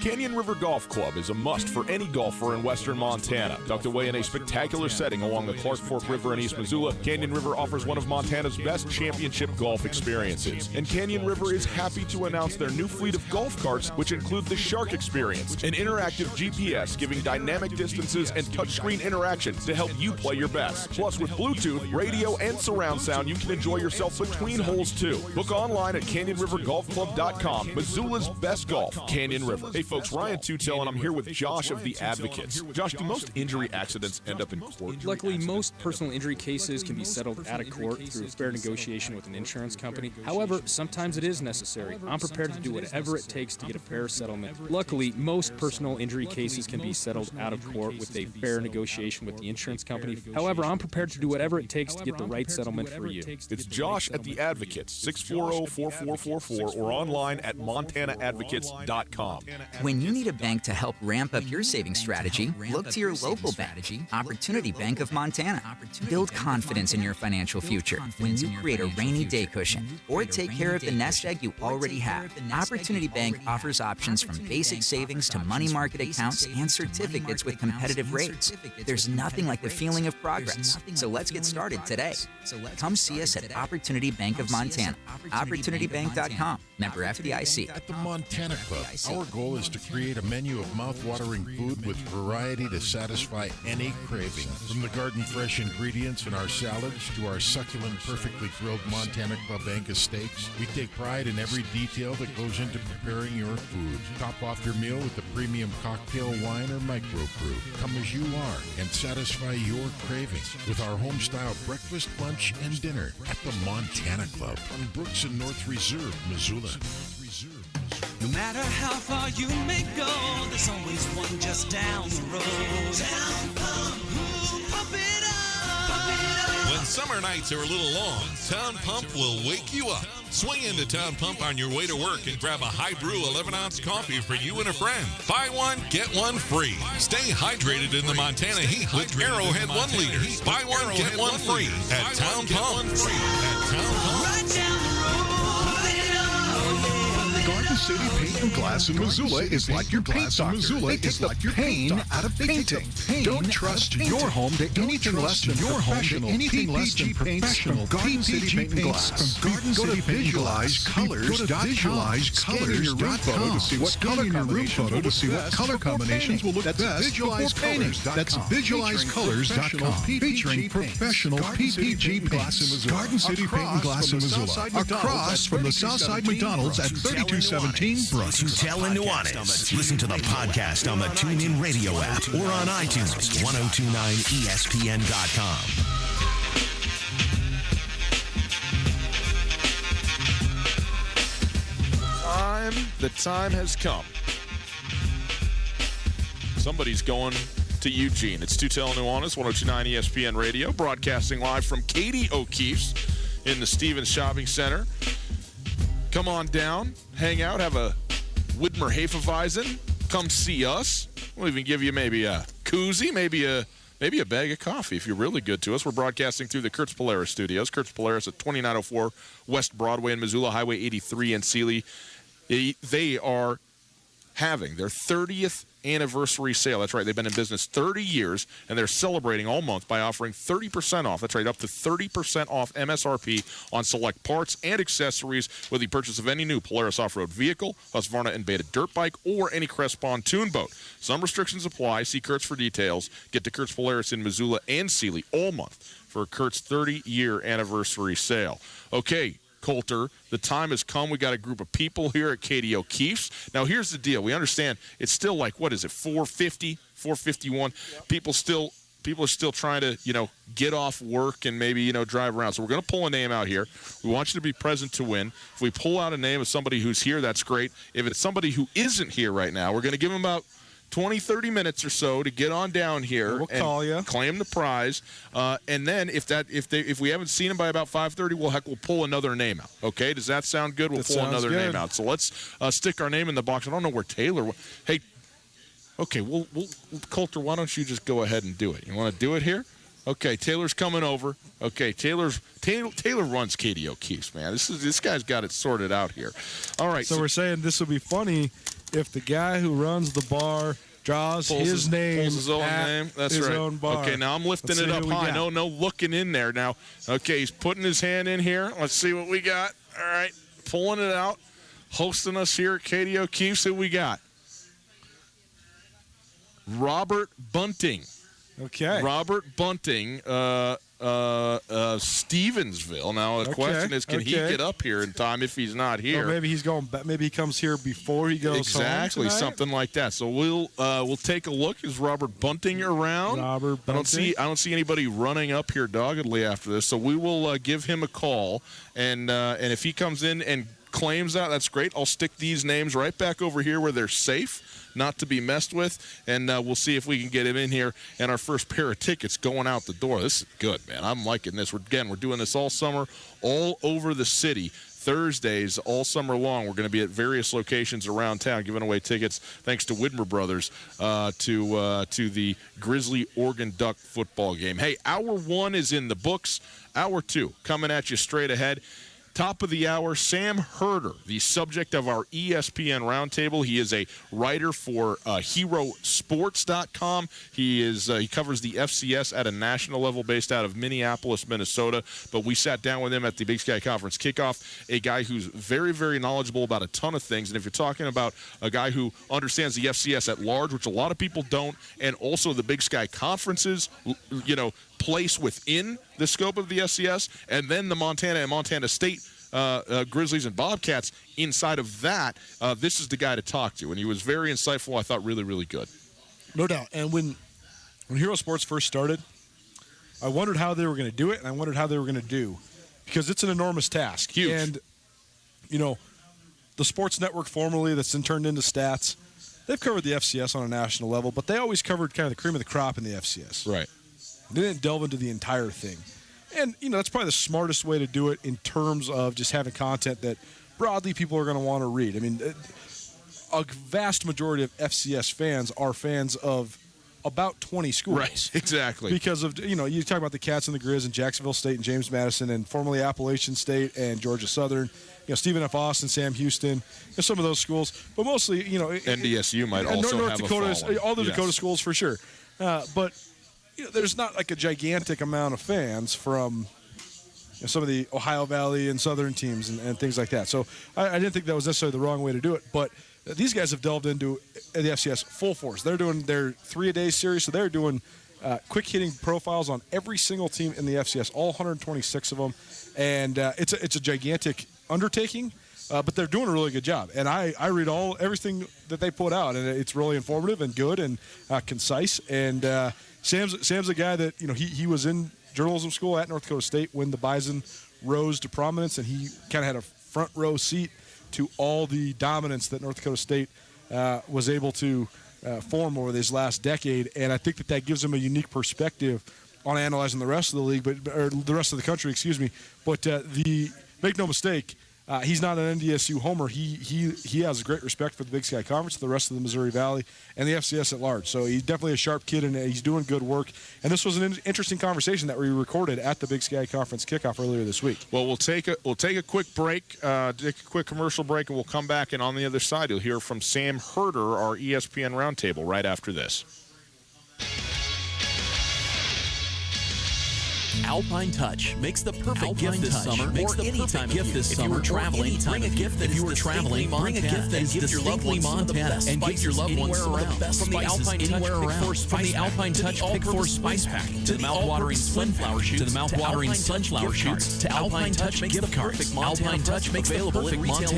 Canyon River Golf Club is a must for any golfer in western Montana. Tucked away in a spectacular setting along the Clark Fork River in East Missoula, Canyon River offers one of Montana's best championship golf experiences. And Canyon River is happy to announce their new fleet of golf carts, which include the Shark Experience, an interactive GPS giving dynamic distances and touchscreen interaction to help you play your best. Plus, with Bluetooth, radio, and surround sound, you can enjoy yourself between holes, too. Book online at CanyonRiverGolfClub.com. Missoula's best golf, Canyon River. Hey, folks, Ryan Tutel, and I'm here with Josh of the Advocates. Josh, do most injury accidents end up in court? Luckily, most personal injury cases can be settled out of court through fair negotiation with an insurance company. However, sometimes it is necessary. I'm prepared to do whatever it takes to get a fair settlement. Luckily, most personal injury cases can be settled out of court with a fair negotiation with the insurance company. However, I'm prepared to do whatever it takes to get the right settlement for you. It's Josh at the Advocates, 640-4444, or online at montanaadvocates.com. When you need a bank to help ramp up your savings strategy, look to your local bank, Opportunity Bank of Montana. Build confidence in your financial future when you create a rainy day cushion or take care of the nest egg you already have. Opportunity Bank offers options from basic savings to money market accounts and certificates with competitive rates. There's nothing like the feeling of progress. So let's get started today. Come see us at Opportunity Bank of Montana. OpportunityBank.com. Member FDIC. At the Montana Club, our goal goal is to create a menu of mouth-watering food with variety to satisfy any craving. From the garden-fresh ingredients in our salads to our succulent, perfectly grilled Montana Club Angus steaks, we take pride in every detail that goes into preparing your food. Top off your meal with a premium cocktail, wine, or microbrew. Come as you are and satisfy your cravings with our home-style breakfast, lunch, and dinner at the Montana Club on Brooks and North Reserve, Missoula. No matter how far you may go, there's always one just down the road. Town Pump, pump it up, pump it up. When summer nights are a little long, Town Pump will wake you up. Swing into Town Pump on your way to work and grab a high brew 11-ounce coffee for you and a friend. Buy one, get one free. Stay hydrated in the Montana heat with Arrowhead 1 liters. Buy one, get one free at Town Pump. Right down the road, pump it up. Garden City Paint and Glass in Missoula is like your paint doctor. They take the pain out of painting. Don't trust your home to anything less than professional PPG paints from Garden City Paint and Glass. Go to visualizecolors.com. Scan your room photo to see what color combinations will look best before painting. That's visualizecolors.com. Featuring professional PPG paints. Garden City Paint and Glass in Missoula. Across from the Southside McDonald's at 3217 Brooks. Tutel and Nuanez. Listen to the podcast on the TuneIn Radio app or on iTunes. 1029ESPN.com. The time has come. Somebody's going to Eugene. It's Tutel and Nuanez, 1029 ESPN Radio, broadcasting live from Katie O'Keefe's in the Stevens Shopping Center. Come on down, hang out, have a Widmer Hefeweizen. Come see us. We'll even give you maybe a koozie, maybe a bag of coffee if you're really good to us. We're broadcasting through the Kurtz Polaris studios. Kurtz Polaris at 2904 West Broadway in Missoula, Highway 83 in Sealy. They are having their 30th anniversary sale. That's right. They've been in business 30 years, and they're celebrating all month by offering 30% off. That's right, up to 30% off MSRP on select parts and accessories with the purchase of any new Polaris off-road vehicle, Husqvarna and Beta dirt bike, or any Crest pontoon boat. Some restrictions apply. See Kurtz for details. Get to Kurtz Polaris in Missoula and Sealy all month for Kurt's 30-year anniversary sale. Okay, Coulter, the time has come. We got a group of people here at Katie O'Keefe's. Now, here's the deal. We understand it's still like, what is it, 4:50, 4:51? Yep. People are still trying to, get off work and maybe, drive around. So we're going to pull a name out here. We want you to be present to win. If we pull out a name of somebody who's here, that's great. If it's somebody who isn't here right now, we're going to give them about 20, 30 minutes or so to get on down here we'll and call you. Claim the prize. And then if we haven't seen them by about 5:30, we'll pull another name out. Okay, does that sound good? We'll pull another name out. So let's stick our name in the box. I don't know where Taylor. Hey, okay, we'll Coulter. Why don't you just go ahead and do it? You want to do it here? Okay, Taylor's coming over. Okay, Taylor runs Katie O'Keefe's, man. This guy's got it sorted out here. All right. So we're saying this would be funny if the guy who runs the bar draws his name, pulls his own name. That's his right. own bar. Okay, now I'm lifting it up high. No looking in there now. Okay, he's putting his hand in here. Let's see what we got. All right, pulling it out. Hosting us here at Katie O'Keefe's. Who we got? Robert Bunting. Okay. Robert Bunting, Stevensville. Now the question is, can he get up here in time if he's not here? Or maybe he's going. Maybe he comes here before he goes exactly, home tonight? Something like that. So we'll take a look. Is Robert Bunting around? Robert Bunting. I don't see anybody running up here doggedly after this. So we will give him a call, and if he comes in and claims that's great. I'll stick these names right back over here where they're safe, not to be messed with, and we'll see if we can get him in here. And our first pair of tickets going out the door. This is good, man. I'm liking this. We're doing this all summer, all over the city. Thursdays all summer long. We're going to be at various locations around town giving away tickets, thanks to Widmer Brothers, to the Grizzly Oregon Duck football game. Hey, Hour 1 is in the books. Hour 2 coming at you straight ahead. Top of the hour, Sam Herder, the subject of our ESPN Roundtable. He is a writer for HeroSports.com. He covers the FCS at a national level based out of Minneapolis, Minnesota. But we sat down with him at the Big Sky Conference kickoff, a guy who's very, very knowledgeable about a ton of things. And if you're talking about a guy who understands the FCS at large, which a lot of people don't, and also the Big Sky Conference's, place within the scope of the FCS, and then the Montana and Montana State Grizzlies and Bobcats inside of that, this is the guy to talk to. And he was very insightful. I thought really, really good. No doubt. And when Hero Sports first started, I wondered how they were going to do it, and I wondered how they were going to do, because it's an enormous task. Huge. And, the sports network formerly that's been turned into Stats, they've covered the FCS on a national level, but they always covered kind of the cream of the crop in the FCS. Right. They didn't delve into the entire thing. And, that's probably the smartest way to do it in terms of just having content that broadly people are going to want to read. I mean, a vast majority of FCS fans are fans of about 20 schools. Right, exactly. Because of, you talk about the Cats and the Grizz and Jacksonville State and James Madison and formerly Appalachian State and Georgia Southern, Stephen F. Austin, Sam Houston, some of those schools. But mostly, NDSU might also North have Dakota, a following. all the Yes. Dakota schools for sure. But there's not like a gigantic amount of fans from some of the Ohio Valley and Southern teams and things like that. So I didn't think that was necessarily the wrong way to do it. But these guys have delved into the FCS full force. They're doing their 3-a-day series, so they're doing quick-hitting profiles on every single team in the FCS, all 126 of them. And it's a gigantic undertaking, but they're doing a really good job. And I read everything that they put out, and it's really informative and good and concise. And Sam's a guy that, he was in journalism school at North Dakota State when the Bison rose to prominence, and he kind of had a front row seat to all the dominance that North Dakota State was able to form over this last decade. And I think that gives him a unique perspective on analyzing the rest of the league, or the rest of the country, excuse me. But make no mistake, he's not an NDSU homer. He has a great respect for the Big Sky Conference, the rest of the Missouri Valley, and the FCS at large. So he's definitely a sharp kid, and he's doing good work. And this was an interesting conversation that we recorded at the Big Sky Conference kickoff earlier this week. Well, we'll take a quick break, take a quick commercial break, and we'll come back. And on the other side, you'll hear from Sam Herder, our ESPN Roundtable, right after this. Alpine Touch makes the perfect gift this summer, or any time gift this summer. If you were traveling, bring a gift that is distinctly Montana, and give your loved ones Montana, and give your loved ones some of the best spices anywhere around. From the Alpine Touch Pick 4 Spice Pack to the mouth-watering sunflower shoots, to the mouth-watering sunflower shoots, to Alpine Touch gift cards. Alpine Touch makes available at retail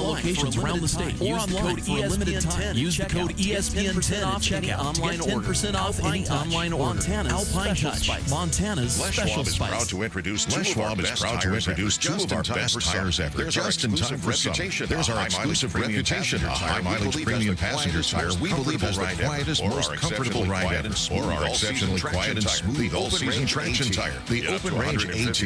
locations around the state. Use the code ESPN10. Use the code ESPN10 at checkout. Online order. 10% off any online order. Montana's Alpine Touch. Montana's special spice. Proud to introduce two of our best tires ever. They're just in time for summer. There's our exclusive Reputation, a high-mileage premium passenger tire we believe is the quietest, most comfortable ride ever. Or our exceptionally quiet and smooth all-season traction tire, the Open Range AT. Get up to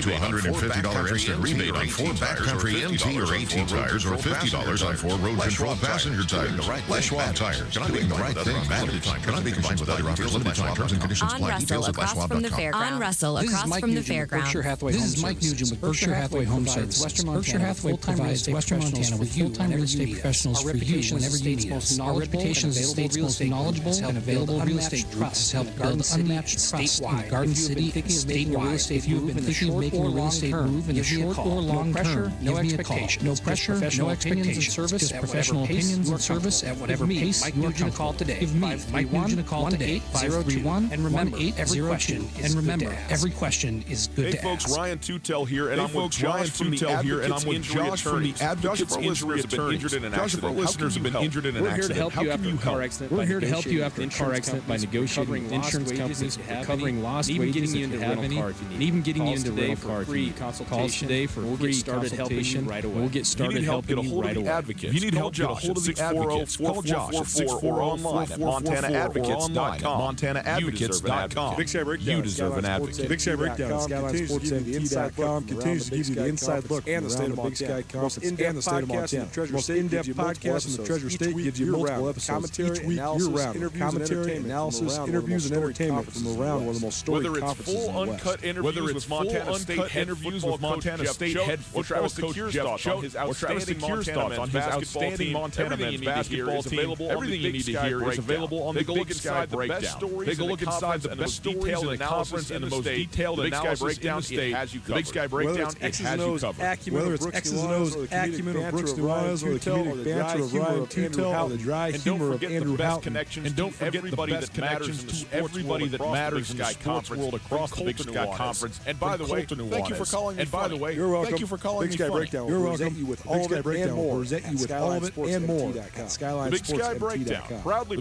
$150 instant rebate on 4 backcountry MT or AT tires, or $50 on 4 road control passenger tires. Les Schwab tires. Doing the right thing matters. Cannot be combined with other offers. Limited time terms and conditions apply. Details at LesSchwab.com. On Russell, across from the fairgrounds. This is Mike Nugent with Berkshire Hathaway Home Services. Berkshire Hathaway provides Western Montana with full-time real estate professionals for you whenever you need us. Our reputation as the state's most knowledgeable and available real estate group has helped build unmatched trust in the Garden City statewide. Real estate. If you've been thinking of making a real estate move in the short or long term, give me a call. No pressure, no expectations. Just professional opinions and service at whatever pace you are comfortable. Give me Mike Nugent a call today, 531, and remember, every question is Remember, every question is good to ask. Hey folks, Ryan Tutel here, and I'm with Josh from the Advocates Injury Attorneys. Josh, if our listeners have been injured in an accident, how can you help? We're here to help you after a car accident by negotiating insurance companies, recovering lost wages if you have any, and even getting you into rental car if you need. Calls today for a free consultation. We'll get started helping you right away. If you need help, get a hold of the Advocates. Call Josh at 640 or online at MontanaAdvocates.com. MontanaAdvocates.com. Sky Breakdown. You deserve an advocate. Big Sky Breakdown at Skyline Sports MT.com continues to give you the inside look and the state of Montana. Most in-depth podcast most in-depth podcast in the Treasure State gives you multiple episodes each week year-round. Commentary, analysis, interviews, and entertainment from around one of the most storied conferences in the West. Whether it's full uncut interviews with Montana State head football coach Jeff Choate, or Travis DeCure's thoughts on his outstanding Montana men's basketball team, everything you need to hear is available on the Big Sky Breakdown. Take a look inside the best detailed analysis and the most detailed analysis in the state. The Big Sky Breakdown, it has you covered. Whether it's X's and O's acumen of Brooks Nuanez or the comedic banter of Ryan Tutel or the dry humor of Andrew Houghton. And don't forget everybody that matters to everybody that matters in the sports world across the Big Sky Conference. And by the way, thank you for calling. And by the way, you're welcome. Thank you for calling Big Sky me Breakdown. You're Present welcome. you with all of it and more. Present you with all of it and more at The Big Sky Breakdown, proudly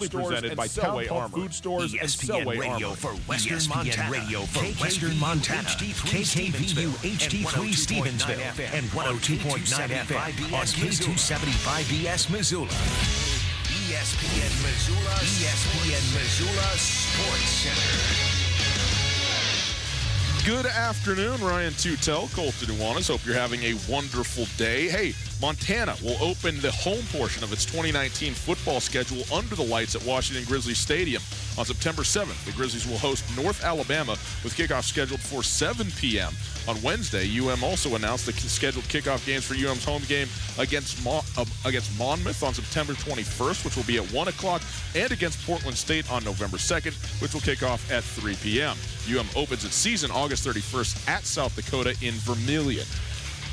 presented by Town Pump Food Stores and Selway Radio Armory. for Western Montana. Radio for Western Montana. KKVU HD3 Stevensville and 102.9 FM on K275BS Missoula. ESPN Missoula Sports Center. Good afternoon, Ryan Tutel, Colton Nuanez. Hope you're having a wonderful day. Hey, Montana will open the home portion of its 2019 football schedule under the lights at Washington Grizzlies Stadium on September 7th. The Grizzlies will host North Alabama with kickoff scheduled for 7 p.m. On Wednesday, UM also announced the scheduled kickoff games for UM's home game against Monmouth on September 21st, which will be at 1 o'clock, and against Portland State on November 2nd, which will kick off at 3 p.m. UM opens its season August 31st at South Dakota in Vermilion.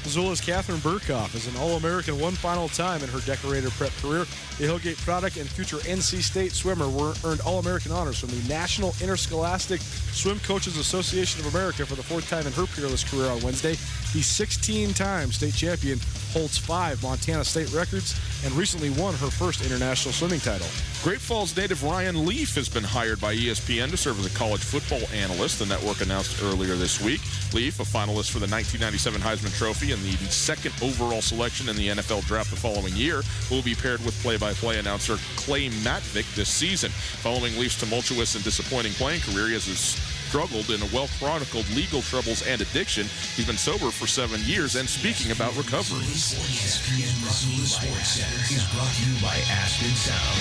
Missoula's Catherine Burkhoff is an All-American one final time in her decorator prep career. The Hillgate product and future NC State swimmer earned All-American honors from the National Interscholastic Swim Coaches Association of America for the fourth time in her peerless career on Wednesday. The 16-time state champion holds 5 Montana State records and recently won her first international swimming title. Great Falls native Ryan Leaf has been hired by ESPN to serve as a college football analyst, the network announced earlier this week. Leaf, a finalist for the 1997 Heisman Trophy and the second overall selection in the NFL draft the following year, will be paired with play-by-play announcer Clay Matvick this season. Following Leaf's tumultuous and disappointing playing career, he has struggled in a well-chronicled legal troubles and addiction. He's been sober for 7 years and speaking about recovery. ESPN Missoula Sports Center is brought to you by Aspen Sound.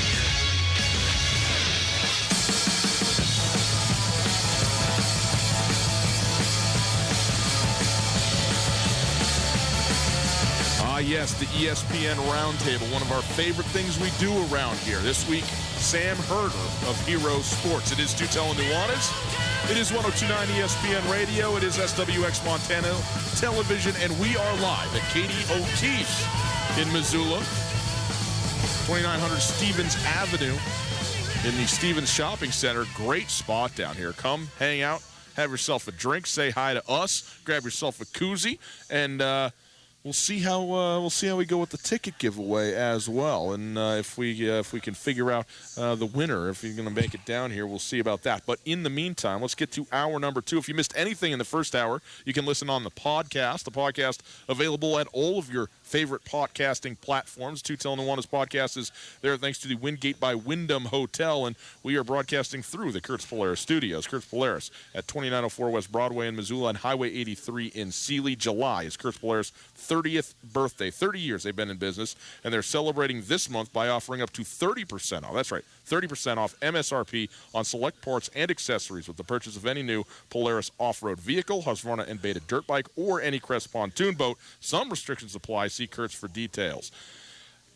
Yes, the ESPN Roundtable, one of our favorite things we do around here. This week, Sam Herder of Hero Sports. It is Tutel and Nuanez. It is 102.9 ESPN Radio. It is SWX Montana Television, and we are live at Katie O'Keefe's in Missoula, 2900 Stevens Avenue in the Stevens Shopping Center. Great spot down here. Come hang out, have yourself a drink, say hi to us, grab yourself a koozie, and we'll see how we go with the ticket giveaway as well, and if we can figure out the winner, if you're going to make it down here, we'll see about that. But in the meantime, let's get to hour number 2. If you missed anything in the first hour, you can listen on the podcast. The podcast available at all of your favorite podcasting platforms. Tutel and Nuanez podcast is there thanks to the Wingate by Wyndham Hotel, and we are broadcasting through the Kurtz Polaris Studios. Kurtz Polaris at 2904 West Broadway in Missoula and Highway 83 in Sealy. July is Kurtz Polaris' 30th birthday. 30 years they've been in business, and they're celebrating this month by offering up to 30% off. That's right, 30% off MSRP on select parts and accessories with the purchase of any new Polaris off-road vehicle, Husqvarna and Beta dirt bike, or any Crest pontoon boat. Some restrictions apply. See Kurtz for details.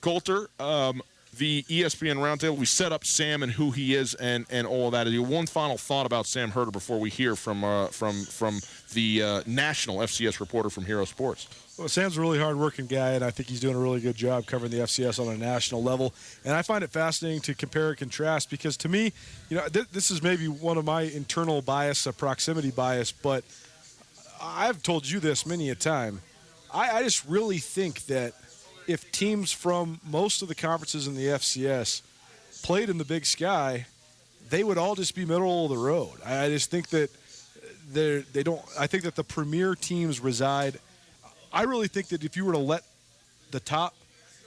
Coulter, the ESPN Roundtable, we set up Sam and who he is and all of that. One final thought about Sam Herder before we hear from the national FCS reporter from Hero Sports. Well, Sam's a really hard-working guy, and I think he's doing a really good job covering the FCS on a national level. And I find it fascinating to compare and contrast because, to me, this is maybe one of my internal bias, a proximity bias, but I've told you this many a time. I just really think that if teams from most of the conferences in the FCS played in the Big Sky, they would all just be middle of the road. I just think that they don't. I think that the premier teams reside. I really think that if you were to let the top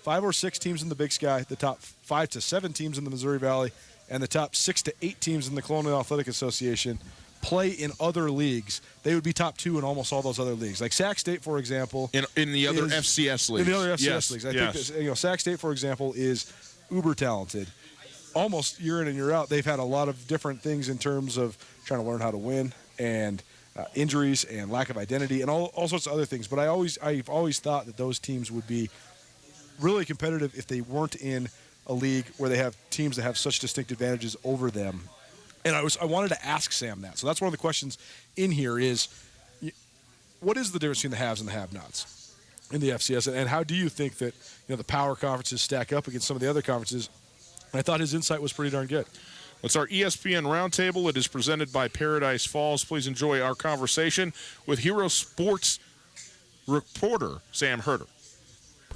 5 or 6 teams in the Big Sky, the top 5 to 7 teams in the Missouri Valley, and the top 6 to 8 teams in the Colonial Athletic Association play in other leagues, they would be top 2 in almost all those other leagues. Like Sac State, for example, in the other FCS leagues. In the other FCS leagues, I think that, Sac State, for example, is uber talented. Almost year in and year out, they've had a lot of different things in terms of trying to learn how to win and injuries and lack of identity and all sorts of other things. But I've always thought that those teams would be really competitive if they weren't in a league where they have teams that have such distinct advantages over them. And I wanted to ask Sam that. So that's one of the questions in here is, what is the difference between the haves and the have-nots in the FCS? And how do you think that the power conferences stack up against some of the other conferences? And I thought his insight was pretty darn good. It's our ESPN Roundtable. It is presented by Paradise Falls. Please enjoy our conversation with Hero Sports reporter Sam Herder.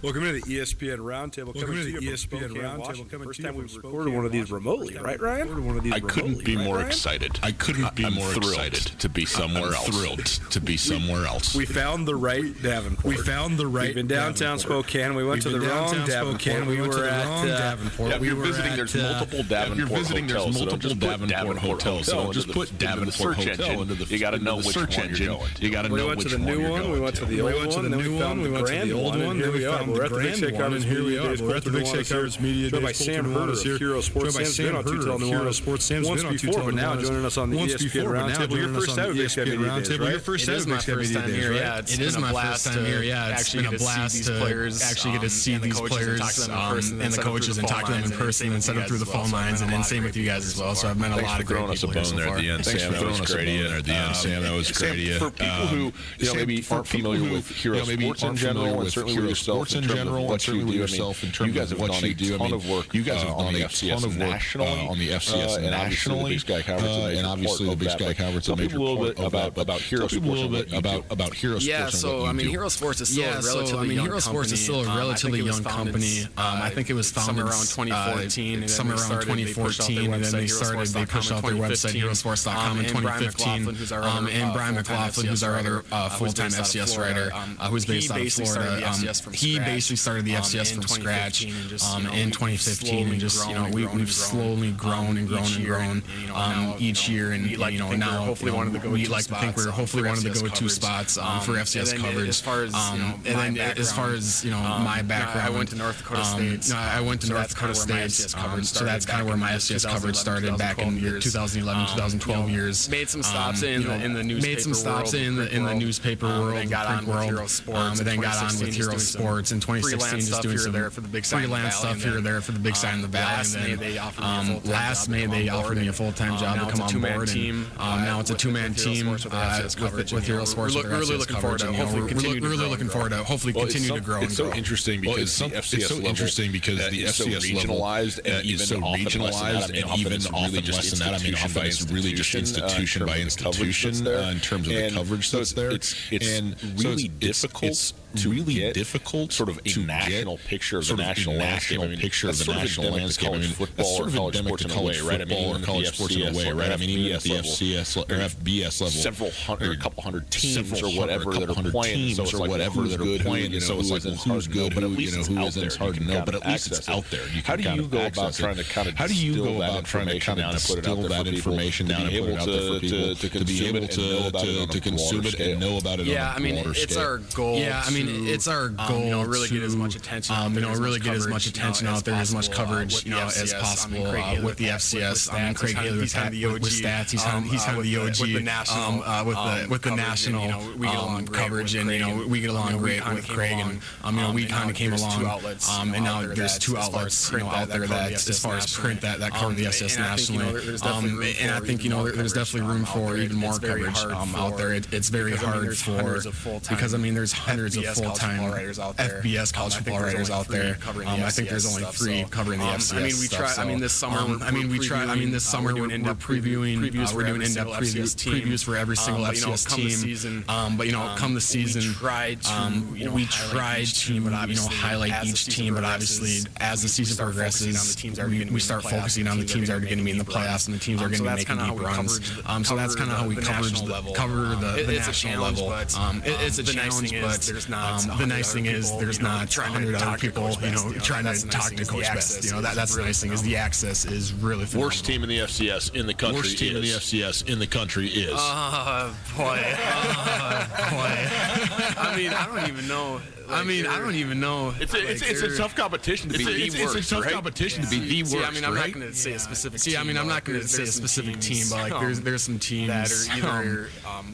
Welcome to the ESPN Roundtable. Welcome to the ESPN Roundtable. First time we've recorded one of these remotely, right, Ryan? I couldn't be more excited. I couldn't be more excited to be somewhere else. Thrilled to be somewhere else. We found the right Davenport. We've been downtown Spokane. We went to the wrong Davenport. We were at Davenport. If you're visiting, there's multiple Davenport hotels. So just put Davenport Hotel into the You got to know which one you're going. You got to know which one you're going. We went to the new one. We went to the new one. We went to the old one. Here we are. We're at the Big Shake Conference Media Days. We're at the Big Shake Conference Media Days. Joined by Sam Herder of Hero Sports. Sam's been on Two-Tail Nuanez once before, but now joining us on the ESPN Roundtable. Your first time at Big Sky Media Days, right? It is my first time here, yeah. It is my first time here, yeah. It's been a blast to actually get to see these players and the coaches and talk to them in person and set them through the phone lines, and then same with you guys as well. So I've met a lot of great people here so far. Thanks for throwing us a bone there at the end, Sam. That was great of you. For people who maybe aren't familiar with Hero Sports in general, and certainly with yourself in terms of what you do, yourself in terms of what you do. I mean, you guys have done a ton of work on the FCS nationally, and obviously the Big Sky Conference. Tell people a little bit about Hero Sports. A little bit about Hero Sports. Yeah, so I mean, Hero Sports is still a relatively young company. I think it was founded around 2014. Somewhere around 2014, and then they pushed out their website, HeroSports.com, in 2015. And Brian McLaughlin, who's our other full-time FCS writer, who's based out of Florida. He basically started the FCS from scratch in 2015, and just we've slowly grown and grown and grown each year, and now we like to think we're hopefully one of the go-to spots for FCS coverage. As far as my background, I went to North Dakota State. I went to North Dakota State, so that's kind of where my FCS coverage started back in the 2011, 2012 years. Made some stops in the newspaper world, print world, and then got on with Hero Sports in 2016, just doing some freelance stuff here or there for the Big Sign in the Valley. And then last May they offered me a full-time job to come on board, and now it's a two-man team with Hero Sports. We're really looking forward to hopefully continue to grow. It's so interesting because the FCS is so regionalized and even often less than that. I mean, often it's really just institution by institution in terms of the coverage that's there. It's really difficult to get sort of a national picture of the national landscape. I mean, that's sort of endemic to college football or college sports in a way, right? I mean, college sports in a way, right? I mean, even at the FCS or FBS level, several hundred, a couple hundred teams or whatever that are playing, so it's like who's good, so it's like who's good, but at least it's out there. It's hard to know, but at least it's out there. How do you go about trying to kind of distill that information down and put it out there for people to be able to consume it and know about it on a broader scale? Yeah, I mean, it's our goal. Yeah, I mean, it's our goal. Really get as much attention. Really get as much attention out there, as much coverage, as possible with the FCS. I mean, Craig Haley with stats. He's kind of the OG with the national coverage, and we get along great with Craig, and we kind of came along, and now there's two outlets out there that, as far as print, that cover the FCS nationally, and I think there's definitely room for even more coverage out there. It's very hard because I mean there's hundreds of full-time FBS college football writers out there. I think there's only 3 covering the FCS. I mean, we try. I mean, this summer we're in-depth previewing. We're doing in-depth previews for every single FCS team. But come the season, we try to highlight each team. But obviously, as the season progresses, we start focusing on the teams that are going to be in the playoffs and the teams that are going to be making deep runs. So that's kind of how we cover the national level. It's a challenge, but The nice thing is there's not 100 other people, trying to talk to Coach Best. That's the nice thing is the access is really phenomenal. Worst team in the FCS in the country. Worst team in the FCS in the country is. Boy. I mean, I don't even know. It's a tough competition to be the worst. It's a tough competition to be the worst. I'm not going to say a specific team. I'm not going to say a specific team, but there's some teams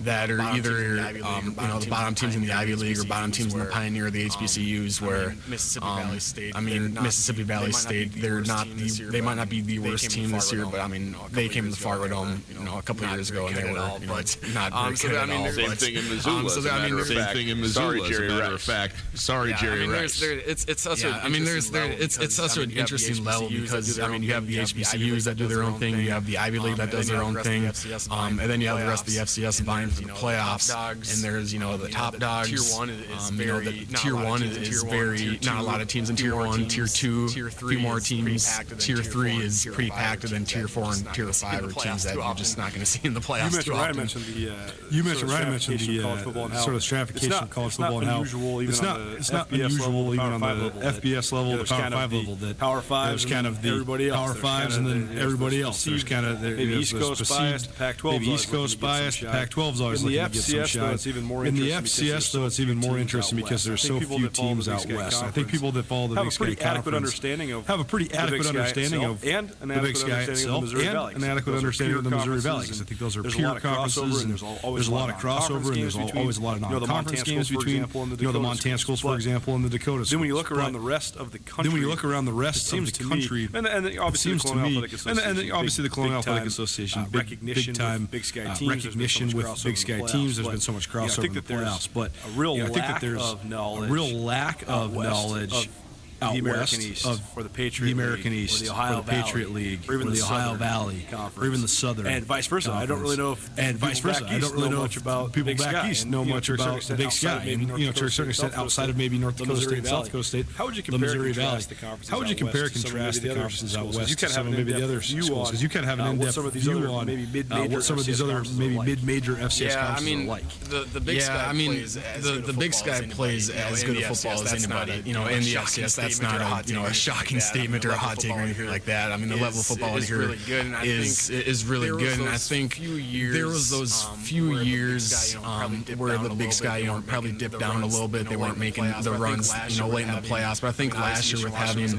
that are either the bottom teams in the Ivy League or bottom teams in the Pioneer or the HBCUs where Mississippi Valley State, they might not be the worst team this year, but I mean they came to the Fargo Dome a couple of years ago and they were not very good at all. Same thing in Missoula. Same thing in Missoula. As a matter of fact. Sorry, Jerry Rice. It's such an interesting level because I mean you have the HBCUs that do their own thing, you have the Ivy League that does their own thing, and then you have the rest of the FCS vying for the playoffs, and there's the top dogs. Tier 1 is very not a lot of teams in Tier 1. Tier 2, a few more teams. Tier 3 is pretty packed, and then Tier 4 and Tier 5 are teams that you're just not going to see in the playoffs too often. You mentioned the sort of stratification of college football and how it's not unusual even on the FBS level, the Power 5 level, that Power 5 there's kind of the Power 5s and then everybody else. There's kind of maybe East Coast biased, Pac-12. Maybe East Coast biased, Pac-12's always looking to get some shine. In the FCS, though, it's even more interesting because there's so few teams out west. I think people that follow the Big Sky Conference have a pretty adequate understanding of the Big Sky itself and an adequate understanding of the Missouri Valley, because I think those are peer conferences and there's a lot of crossover and there's always a lot of non-conference games between the Montana schools, for example, and the Dakota schools. Then when you look around the rest of the country, and obviously the Colonial Athletic Association, big time Big Sky teams, recognition with Big Sky teams. There's been so much crossover in the playoffs, but I think that there's a real lack of knowledge out the American west East, of or the Patriot League, or the Ohio Valley, Patriot League, or even the the Ohio Southern Valley Conference, or even the Southern, and vice versa. Conference. I don't really know if people back east know much about the Big Sky, and to a certain extent outside of maybe North Dakota State, South Dakota State. How would you compare the Missouri Valley? How would you compare and contrast the conferences out west? You kind of have maybe the other schools, because you kind of have an in-depth view on what some of these other maybe mid-major FCS conferences are like. The Big Sky the Big Sky plays as good a football as anybody. In the FCS, that's not a shocking statement or a hot take or anything like that. I mean, the level of football here is really good, and I think there was those few years where the Big Sky probably dipped down a little bit. They weren't making the runs late in the playoffs. But I think last year with having,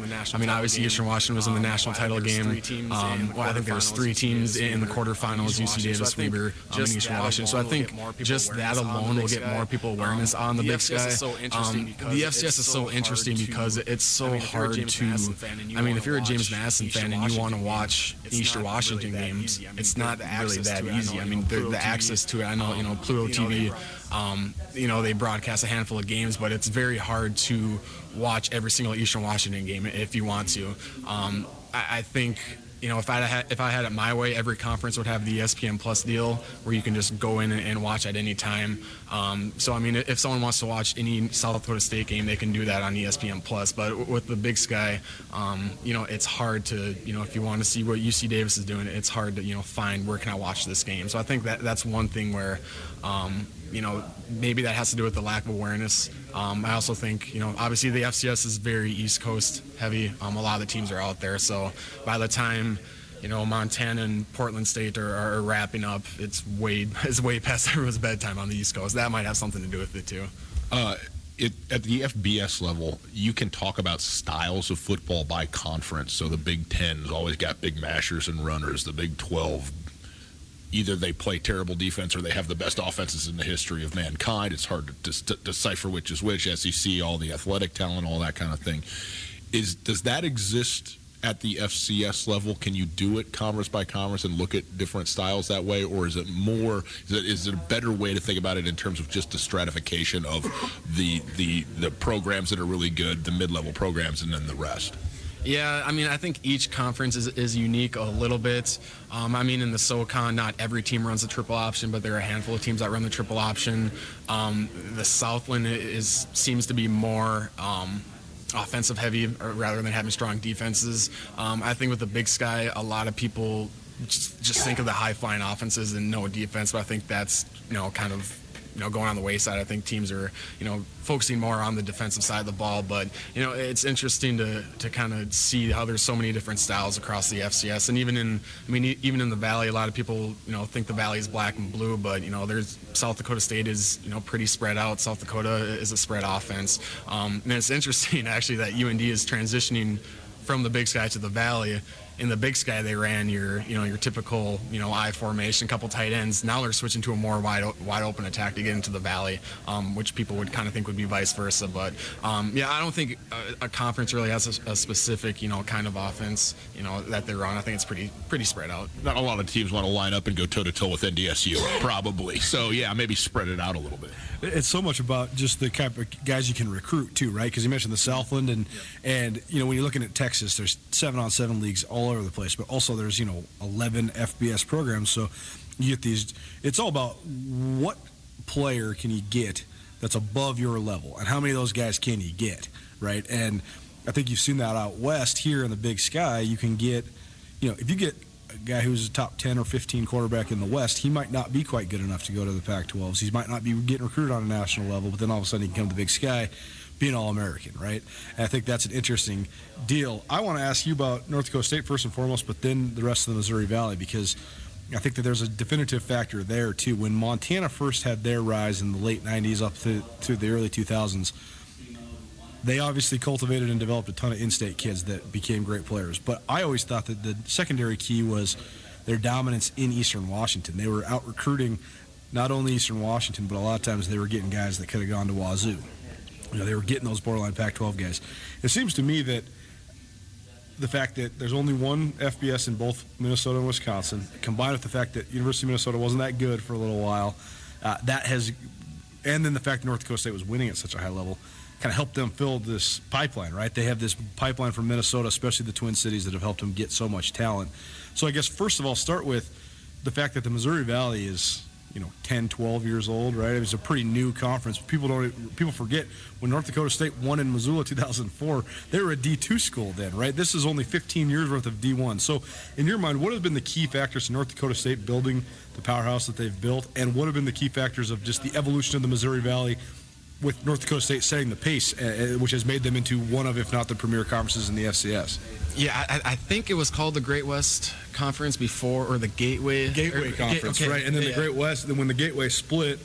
obviously Eastern Washington was in the national title game. I think there was 3 teams in the quarterfinals: UC Davis, Weber, and Eastern Washington. So I think just that alone will get more people awareness on the Big Sky. The FCS is so interesting because it's so hard to. If you're a James Madison fan and you want to watch Eastern Washington games, it's not really that easy. The access to it, I know, Pluto TV, they broadcast a handful of games, but it's very hard to watch every single Eastern Washington game if you want to. I think, if I had it my way, every conference would have the ESPN Plus deal where you can just go in and watch at any time. If someone wants to watch any South Dakota State game, they can do that on ESPN Plus. But with the Big Sky, it's hard to, if you want to see what UC Davis is doing, it's hard to, find where can I watch this game. So I think that's one thing where, maybe that has to do with the lack of awareness. I also think, obviously the FCS is very East Coast heavy. A lot of the teams are out there. So by the time, Montana and Portland State are wrapping up, it's way past everyone's bedtime on the East Coast. That might have something to do with it too. At the FBS level, you can talk about styles of football by conference. So the Big Ten's always got big mashers and runners. The Big 12, either they play terrible defense or they have the best offenses in the history of mankind. It's hard to decipher which is which. SEC, all the athletic talent, all that kind of thing. Does that exist at the FCS level? Can you do it conference by conference and look at different styles that way, or is it a better way to think about it in terms of just the stratification of the programs that are really good, the mid-level programs, and then the rest? Yeah, I think each conference is unique a little bit. In the SoCon, not every team runs the triple option, but there are a handful of teams that run the triple option. The Southland seems to be more offensive heavy rather than having strong defenses. I think with the Big Sky, a lot of people just think of the high flying offenses and no defense, but I think that's kind of going on the wayside. I think teams are, focusing more on the defensive side of the ball. But, it's interesting to kind of see how there's so many different styles across the FCS. And even in the Valley, a lot of people, think the Valley is black and blue, but, there's South Dakota State is, pretty spread out. South Dakota is a spread offense. And it's interesting, actually, that UND is transitioning from the Big Sky to the Valley. In the Big Sky, they ran your typical, I formation, a couple tight ends. Now they're switching to a more wide open attack to get into the Valley, which people would kind of think would be vice versa. But I don't think a conference really has a specific, kind of offense, that they run. I think it's pretty spread out. Not a lot of teams want to line up and go toe to toe with NDSU, probably. So yeah, maybe spread it out a little bit. It's so much about just the kind of guys you can recruit too, right? Because you mentioned the Southland, and when you're looking at Texas, there's 7-on-7 leagues all over the place, but also there's 11 FBS programs. So you get these. It's all about what player can you get that's above your level, and how many of those guys can you get, right? And I think you've seen that out west. Here in the Big Sky, you can get, if you get a guy who's a top 10 or 15 quarterback in the West, he might not be quite good enough to go to the Pac-12s. He might not be getting recruited on a national level, but then all of a sudden he can come to the Big Sky, be an All-American, right? And I think that's an interesting deal. I want to ask you about North Dakota State first and foremost, but then the rest of the Missouri Valley, because I think that there's a definitive factor there too. When Montana first had their rise in the late 90s up to the early 2000s, they obviously cultivated and developed a ton of in-state kids that became great players. But I always thought that the secondary key was their dominance in Eastern Washington. They were out recruiting not only Eastern Washington, but a lot of times they were getting guys that could have gone to Wazoo. They were getting those borderline Pac-12 guys. It seems to me that the fact that there's only one FBS in both Minnesota and Wisconsin, combined with the fact that University of Minnesota wasn't that good for a little while, and then the fact that North Dakota State was winning at such a high level, kind of helped them fill this pipeline, right? They have this pipeline from Minnesota, especially the Twin Cities, that have helped them get so much talent. So I guess, first of all, start with the fact that the Missouri Valley is, 10, 12 years old, right? It was a pretty new conference. People forget when North Dakota State won in Missoula 2004, they were a D2 school then, right? This is only 15 years worth of D1. So in your mind, what have been the key factors to North Dakota State building the powerhouse that they've built, and what have been the key factors of just the evolution of the Missouri Valley with North Dakota State setting the pace, which has made them into one of, if not the premier conferences in the FCS? Yeah, I think it was called the Great West Conference before, or the Gateway Conference, right? And then the Great West. Then when the Gateway split,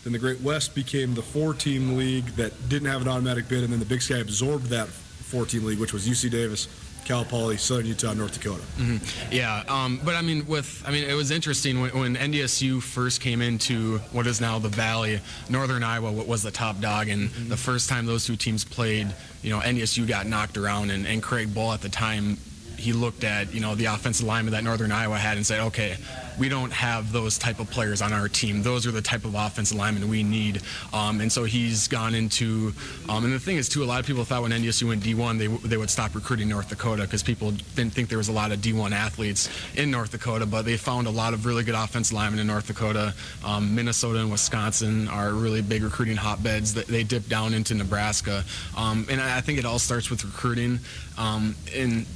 then the Great West became the 4-team league that didn't have an automatic bid, and then the Big Sky absorbed that 4-team league, which was UC Davis, Cal Poly, Southern Utah, North Dakota. Mm-hmm. Yeah, but it was interesting when NDSU first came into what is now the Valley. Northern Iowa was the top dog, and the first time those two teams played, NDSU got knocked around, and Craig Bull at the time, he looked at the offensive lineman that Northern Iowa had and said, okay, we don't have those type of players on our team. Those are the type of offensive linemen we need. And so he's gone into and the thing is too, a lot of people thought when NDSU went D1 they would stop recruiting North Dakota because people didn't think there was a lot of D1 athletes in North Dakota, but they found a lot of really good offensive linemen in North Dakota. Minnesota and Wisconsin are really big recruiting hotbeds. They dip down into Nebraska, and I think it all starts with recruiting. And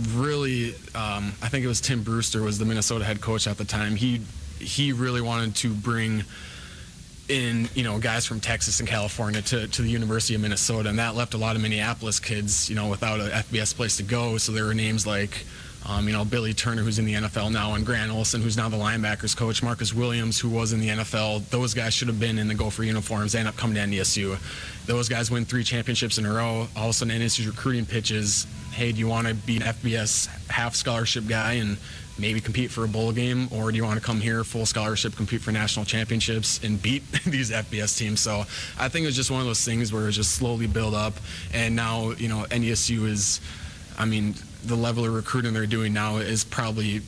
really, I think it was Tim Brewster was the Minnesota head coach at the time. He really wanted to bring in, guys from Texas and California to the University of Minnesota, and that left a lot of Minneapolis kids, without an FBS place to go. So there were names like, Billy Turner, who's in the NFL now, and Grant Olson, who's now the linebackers coach, Marcus Williams, who was in the NFL. Those guys should have been in the Gopher uniforms. They end up coming to NDSU. Those guys win 3 championships in a row. All of a sudden, NDSU's recruiting pitches, hey, do you want to be an FBS half scholarship guy and maybe compete for a bowl game, or do you want to come here full scholarship, compete for national championships and beat these FBS teams? So I think it was just one of those things where it just slowly build up, and now NDSU is, the level of recruiting they're doing now is probably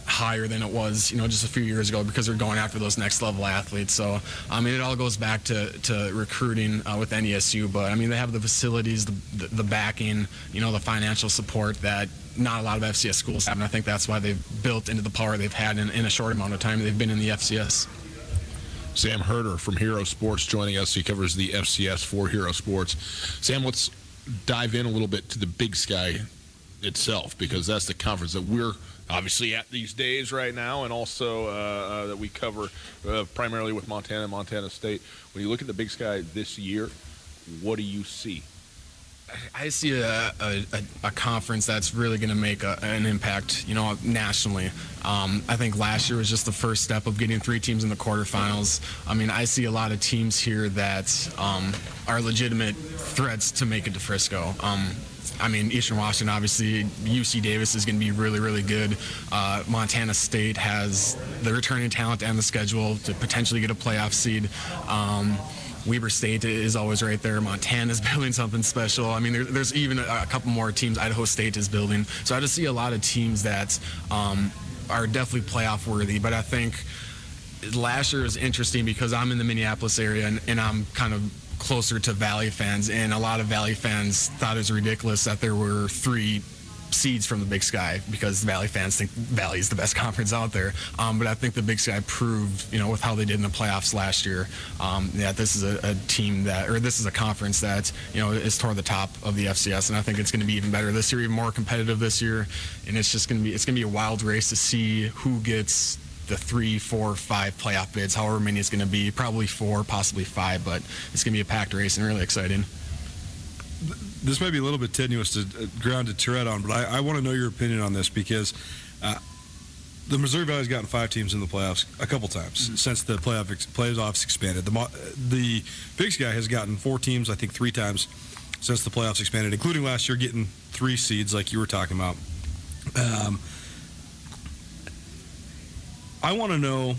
higher than it was, just a few years ago, because they're going after those next level athletes. So, it all goes back to recruiting with NDSU, but they have the facilities, the backing, the financial support that not a lot of FCS schools have, and I think that's why they've built into the power they've had in a short amount of time they've been in the FCS. Sam Herder from Hero Sports joining us. He covers the FCS for Hero Sports. Sam, let's dive in a little bit to the Big Sky itself, because that's the conference that we're obviously at these days right now, and also that we cover primarily with Montana and Montana State. When you look at the Big Sky this year, what do you see? I see a conference that's really going to make an impact, nationally. I think last year was just the first step of getting 3 teams in the quarterfinals. I mean, I see a lot of teams here that are legitimate threats to make it to Frisco. I mean, Eastern Washington, obviously, UC Davis is going to be really, really good. Montana State has the returning talent and the schedule to potentially get a playoff seed. Weber State is always right there. Montana's building something special. I mean, there's even a couple more teams Idaho State is building. So I just see a lot of teams that are definitely playoff worthy. But I think last year is interesting because I'm in the Minneapolis area and I'm kind of closer to Valley fans. And a lot of Valley fans thought it was ridiculous that there were 3 seeds from the Big Sky, because Valley fans think Valley is the best conference out there. But I think the Big Sky proved, with how they did in the playoffs last year, that this is a team this is a conference that, is toward the top of the FCS. And I think it's going to be even better this year, even more competitive this year. And it's going to be a wild race to see who gets the 3, 4, 5 playoff bids, however many it's going to be, probably 4, possibly 5, but it's going to be a packed race and really exciting. This might be a little bit tenuous ground to tread on, but I want to know your opinion on this, because the Missouri Valley's gotten 5 teams in the playoffs a couple times since the playoffs expanded. The Big Sky has gotten 4 teams, I think 3 times since the playoffs expanded, including last year getting 3 seeds like you were talking about. I want to know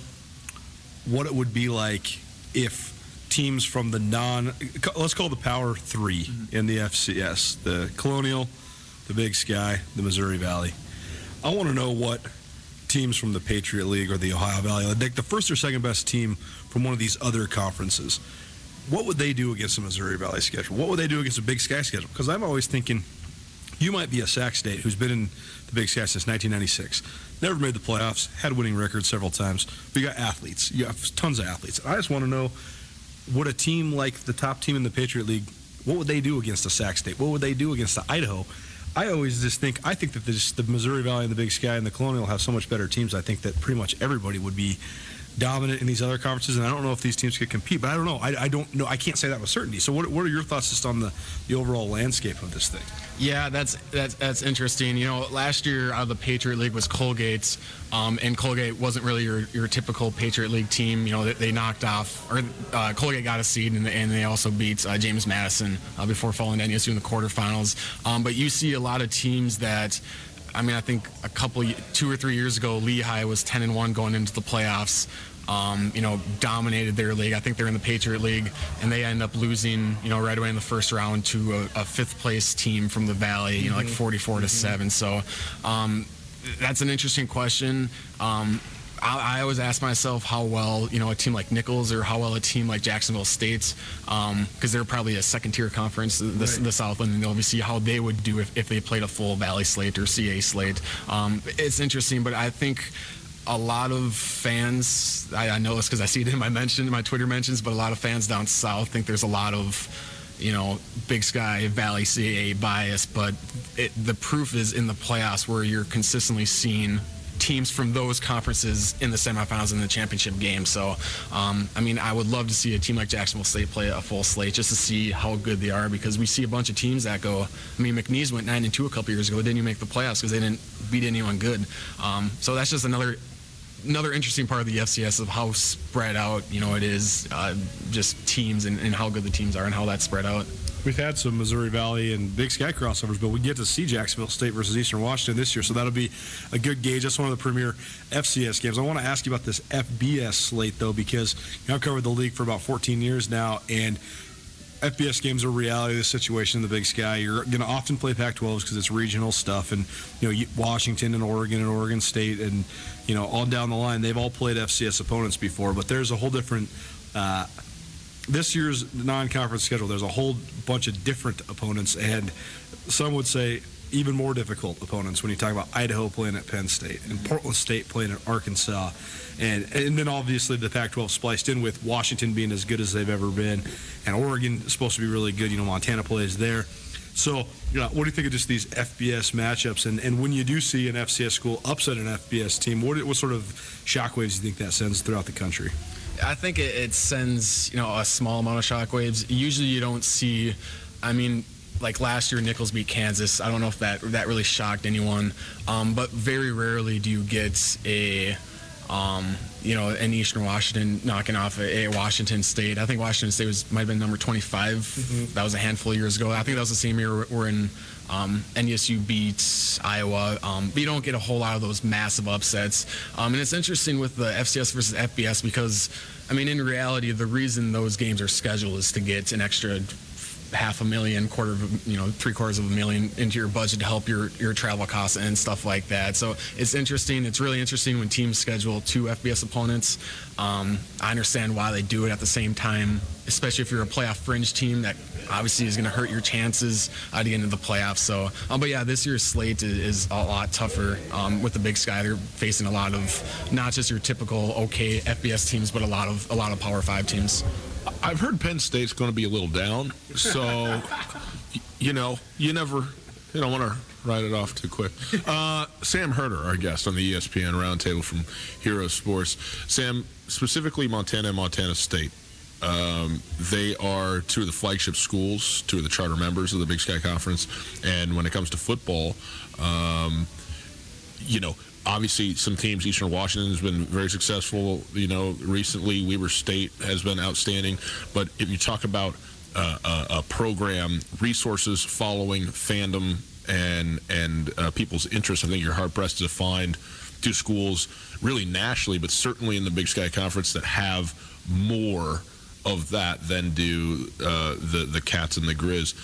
what it would be like if teams from the let's call the Power 3 in the FCS, the Colonial, the Big Sky, the Missouri Valley. I want to know what teams from the Patriot League or the Ohio Valley, like the first or second best team from one of these other conferences, what would they do against the Missouri Valley schedule? What would they do against the Big Sky schedule? Because I'm always thinking, you might be a Sac State who's been in the Big Sky since 1996, never made the playoffs, had winning records several times. But you got athletes. You have tons of athletes. I just want to know, would a team like the top team in the Patriot League, what would they do against the Sac State? What would they do against the Idaho? I think that the Missouri Valley and the Big Sky and the Colonial have so much better teams. I think that pretty much everybody would be dominant in these other conferences, and I don't know if these teams could compete, but I don't know. I don't know. I can't say that with certainty. So what are your thoughts just on the overall landscape of this thing? Yeah, that's interesting. Last year out of the Patriot League was Colgate, and Colgate wasn't really your typical Patriot League team. They knocked off, or Colgate got a seed, and they also beat James Madison before falling to NSU in the quarterfinals. But you see a lot of teams that, I think 2 or 3 years ago, Lehigh was 10-1 going into the playoffs. Dominated their league. I think they're in the Patriot League, and they end up losing, right away in the first round to a 5th place team from the Valley, like 44-7. So that's an interesting question. I always ask myself how well, a team like Nichols or how well a team like Jacksonville State, because they're probably a second-tier conference, the Southland, and obviously how they would do if they played a full Valley slate or CA slate. It's interesting, but I think a lot of fans, I know this because I see it in my Twitter mentions, but a lot of fans down south think there's a lot of, Big Sky, Valley, CAA bias, but the proof is in the playoffs where you're consistently seeing teams from those conferences in the semifinals and the championship game. So, I would love to see a team like Jacksonville State play a full slate just to see how good they are, because we see a bunch of teams that go, McNeese went 9-2 a couple years ago. They didn't even make the playoffs because they didn't beat anyone good. So that's just another interesting part of the FCS of how spread out, it is, just teams and how good the teams are and how that's spread out. We've had some Missouri Valley and Big Sky crossovers, but we get to see Jacksonville State versus Eastern Washington this year, so that'll be a good gauge. That's one of the premier FCS games. I want to ask you about this FBS slate, though, because I've covered the league for about 14 years now, and FBS games are a reality of the situation in the Big Sky. You're going to often play Pac-12s because it's regional stuff, and Washington and Oregon State, and on down the line, they've all played FCS opponents before. But there's a whole different this year's non-conference schedule. There's a whole bunch of different opponents, and some would say even more difficult opponents when you talk about Idaho playing at Penn State and Portland State playing at Arkansas, and then obviously the Pac-12 spliced in with Washington being as good as they've ever been, and Oregon is supposed to be really good. Montana plays there. So, what do you think of just these FBS matchups? And when you do see an FCS school upset an FBS team, what sort of shockwaves do you think that sends throughout the country? I think it sends, a small amount of shockwaves. Usually you don't see, like last year Nichols beat Kansas. I don't know if that really shocked anyone. But very rarely do you get an Eastern Washington knocking off a Washington State. I think Washington State might have been number 25. Mm-hmm. That was a handful of years ago. I think that was the same year we're in NDSU beat Iowa. But you don't get a whole lot of those massive upsets. And it's interesting with the FCS versus FBS because, in reality, the reason those games are scheduled is to get an extra $500,000, $750,000 into your budget to help your travel costs and stuff like that. So it's interesting. It's really interesting when teams schedule 2 FBS opponents. I understand why they do it at the same time, especially if you're a playoff fringe team. That obviously is going to hurt your chances to get into the playoffs. So, but yeah, this year's slate is a lot tougher with the Big Sky. They're facing a lot of not just your typical okay FBS teams, but a lot of Power 5 teams. I've heard Penn State's going to be a little down, so you don't want to write it off too quick. Sam Herder, our guest on the ESPN Roundtable from Hero Sports. Sam, specifically Montana and Montana State. They are 2 of the flagship schools, 2 of the charter members of the Big Sky Conference, and when it comes to football, obviously some teams, Eastern Washington has been very successful, recently. Weber State has been outstanding. But if you talk about a program, resources, following, fandom, and people's interest, I think you're hard-pressed to find 2 schools really nationally, but certainly in the Big Sky Conference that have more of that than do the Cats and the Grizz.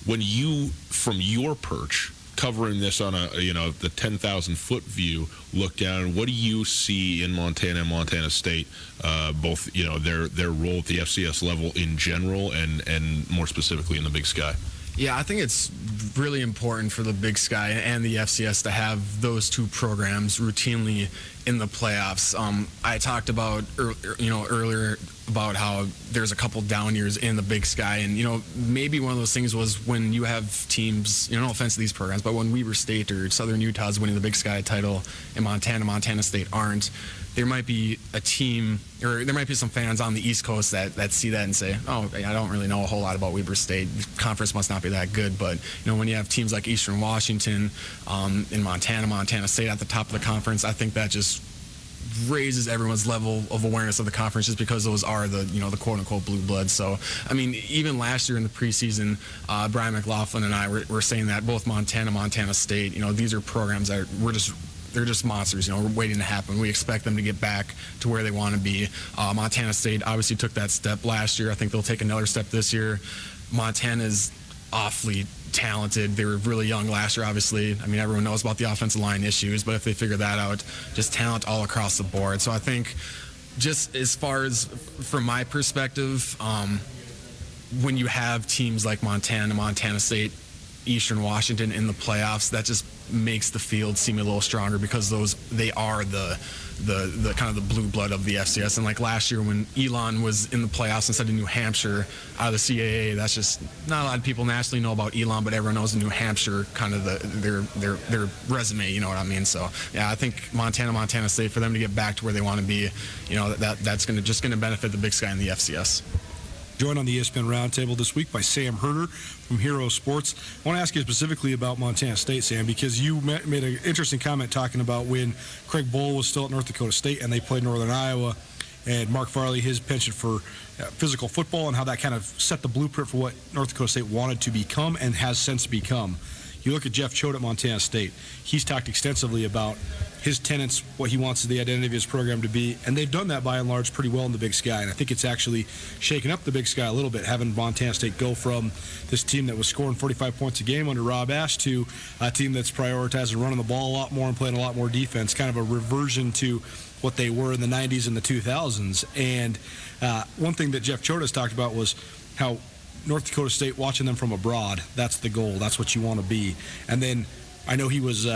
When you, from your perch, covering this on the 10,000-foot view, look down, what do you see in Montana and Montana State, both their role at the FCS level in general and more specifically in the Big Sky? Yeah, I think it's really important for the Big Sky and the FCS to have those 2 programs routinely in the playoffs. I talked about earlier about how there's a couple down years in the Big Sky, and maybe one of those things was when you have teams, no offense to these programs, but when Weber State or Southern Utah's winning the Big Sky title and Montana State aren't, there might be a team, or there might be some fans on the East Coast that see that and say, oh, I don't really know a whole lot about Weber State. The conference must not be that good. But, when you have teams like Eastern Washington in Montana State at the top of the conference, I think that just raises everyone's level of awareness of the conference just because those are the quote-unquote blue bloods. So, even last year in the preseason, Brian McLaughlin and I were saying that both Montana State, these are programs that they're just monsters, we're waiting to happen. We expect them to get back to where they want to be. Montana State obviously took that step last year. I think they'll take another step this year. Montana's awfully talented. They were really young last year, obviously. Everyone knows about the offensive line issues, but if they figure that out, just talent all across the board. So I think just as far as from my perspective, when you have teams like Montana State, Eastern Washington in the playoffs, that just makes the field seem a little stronger because they are the kind of the blue blood of the FCS. And like last year when Elon was in the playoffs instead of New Hampshire out of the CAA, that's just not a lot of people nationally know about Elon, but everyone knows New Hampshire kind of their resume, you know what I mean? So yeah, I think Montana State, for them to get back to where they want to be, that's going to benefit the Big Sky and the FCS. Joined on the ESPN Roundtable this week by Sam Herder from Hero Sports. I want to ask you specifically about Montana State, Sam, because you made an interesting comment talking about when Craig Bohl was still at North Dakota State and they played Northern Iowa, and Mark Farley, his penchant for physical football, and how that kind of set the blueprint for what North Dakota State wanted to become and has since become. You look at Jeff Choate at Montana State. He's talked extensively about his tenets, what he wants the identity of his program to be, and they've done that by and large pretty well in the Big Sky. And I think it's actually shaken up the Big Sky a little bit, having Montana State go from this team that was scoring 45 points a game under Rob Ash to a team that's prioritizing running the ball a lot more and playing a lot more defense, kind of a reversion to what they were in the 90s and the 2000s. And one thing that Jeff Choate has talked about was how North Dakota State, watching them from abroad, that's the goal. That's what you want to be. And then I know he was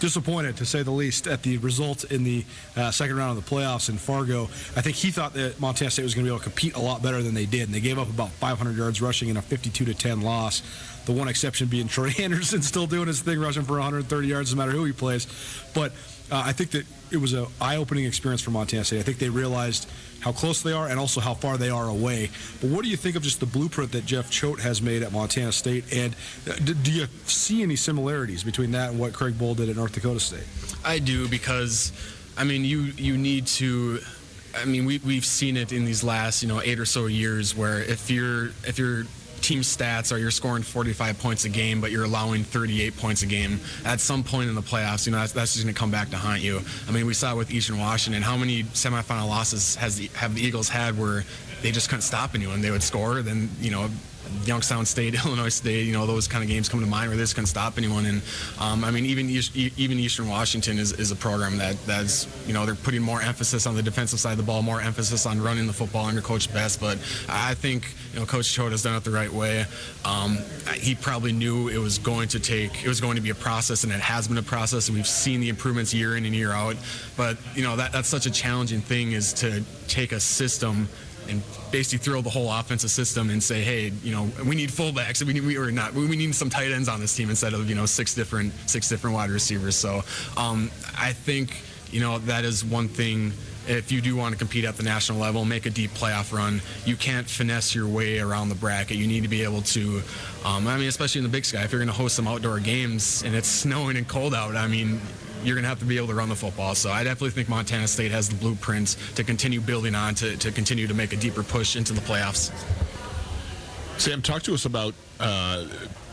disappointed, to say the least, at the result in the second round of the playoffs in Fargo. I think he thought that Montana State was going to be able to compete a lot better than they did, and they gave up about 500 yards rushing in a 52-10 loss. The one exception being Troy Anderson still doing his thing, rushing for 130 yards no matter who he plays. But I think that it was an eye-opening experience for Montana State. I think they realized how close they are and also how far they are away. But what do you think of just the blueprint that Jeff Choate has made at Montana State? And do you see any similarities between that and what Craig Bohl did at North Dakota State? I do, because, I mean, you need to. I mean, we've seen it in these last 8 or so years where if your team stats are you're scoring 45 points a game, but you're allowing 38 points a game, at some point in the playoffs, that's just going to come back to haunt you. I mean, we saw it with Eastern Washington. How many semifinal losses have the Eagles had where they just couldn't stop anyone? They would score, then Youngstown State, Illinois State, those kind of games come to mind where they just couldn't stop anyone. And I mean, even Eastern Washington is a program that's they're putting more emphasis on the defensive side of the ball, more emphasis on running the football under Coach Best. But I think Coach Choate has done it the right way. He probably knew it was going to be a process, and it has been a process. And we've seen the improvements year in and year out. But that's such a challenging thing, is to take a system and basically throw the whole offensive system and say, hey, we need fullbacks. We need some tight ends on this team instead of six different wide receivers. So I think that is one thing. If you do want to compete at the national level, make a deep playoff run, you can't finesse your way around the bracket. You need to be able to, especially in the Big Sky, if you're going to host some outdoor games and it's snowing and cold out, you're going to have to be able to run the football. So I definitely think Montana State has the blueprints to continue building on, to continue to make a deeper push into the playoffs. Sam, talk to us about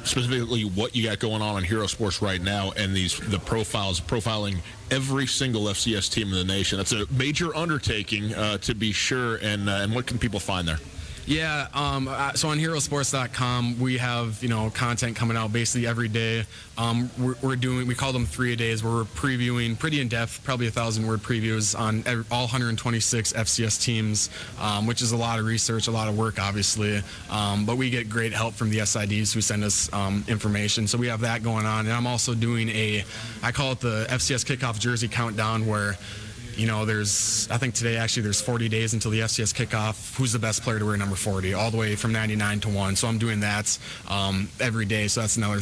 specifically what you got going on Hero Sports right now, and the profiling every single FCS team in the nation. That's a major undertaking, to be sure. And what can people find there? Yeah, so on herosports.com, we have, content coming out basically every day. We call them 3-a-days, where we're previewing pretty in-depth, probably 1,000-word previews on all 126 FCS teams, which is a lot of research, a lot of work, obviously. But we get great help from the SIDs who send us information. So we have that going on. And I'm also doing I call it the FCS Kickoff Jersey Countdown, where I think today actually there's 40 days until the FCS kickoff. Who's the best player to wear number 40, all the way from 99 to 1. So I'm doing that every day. So that's another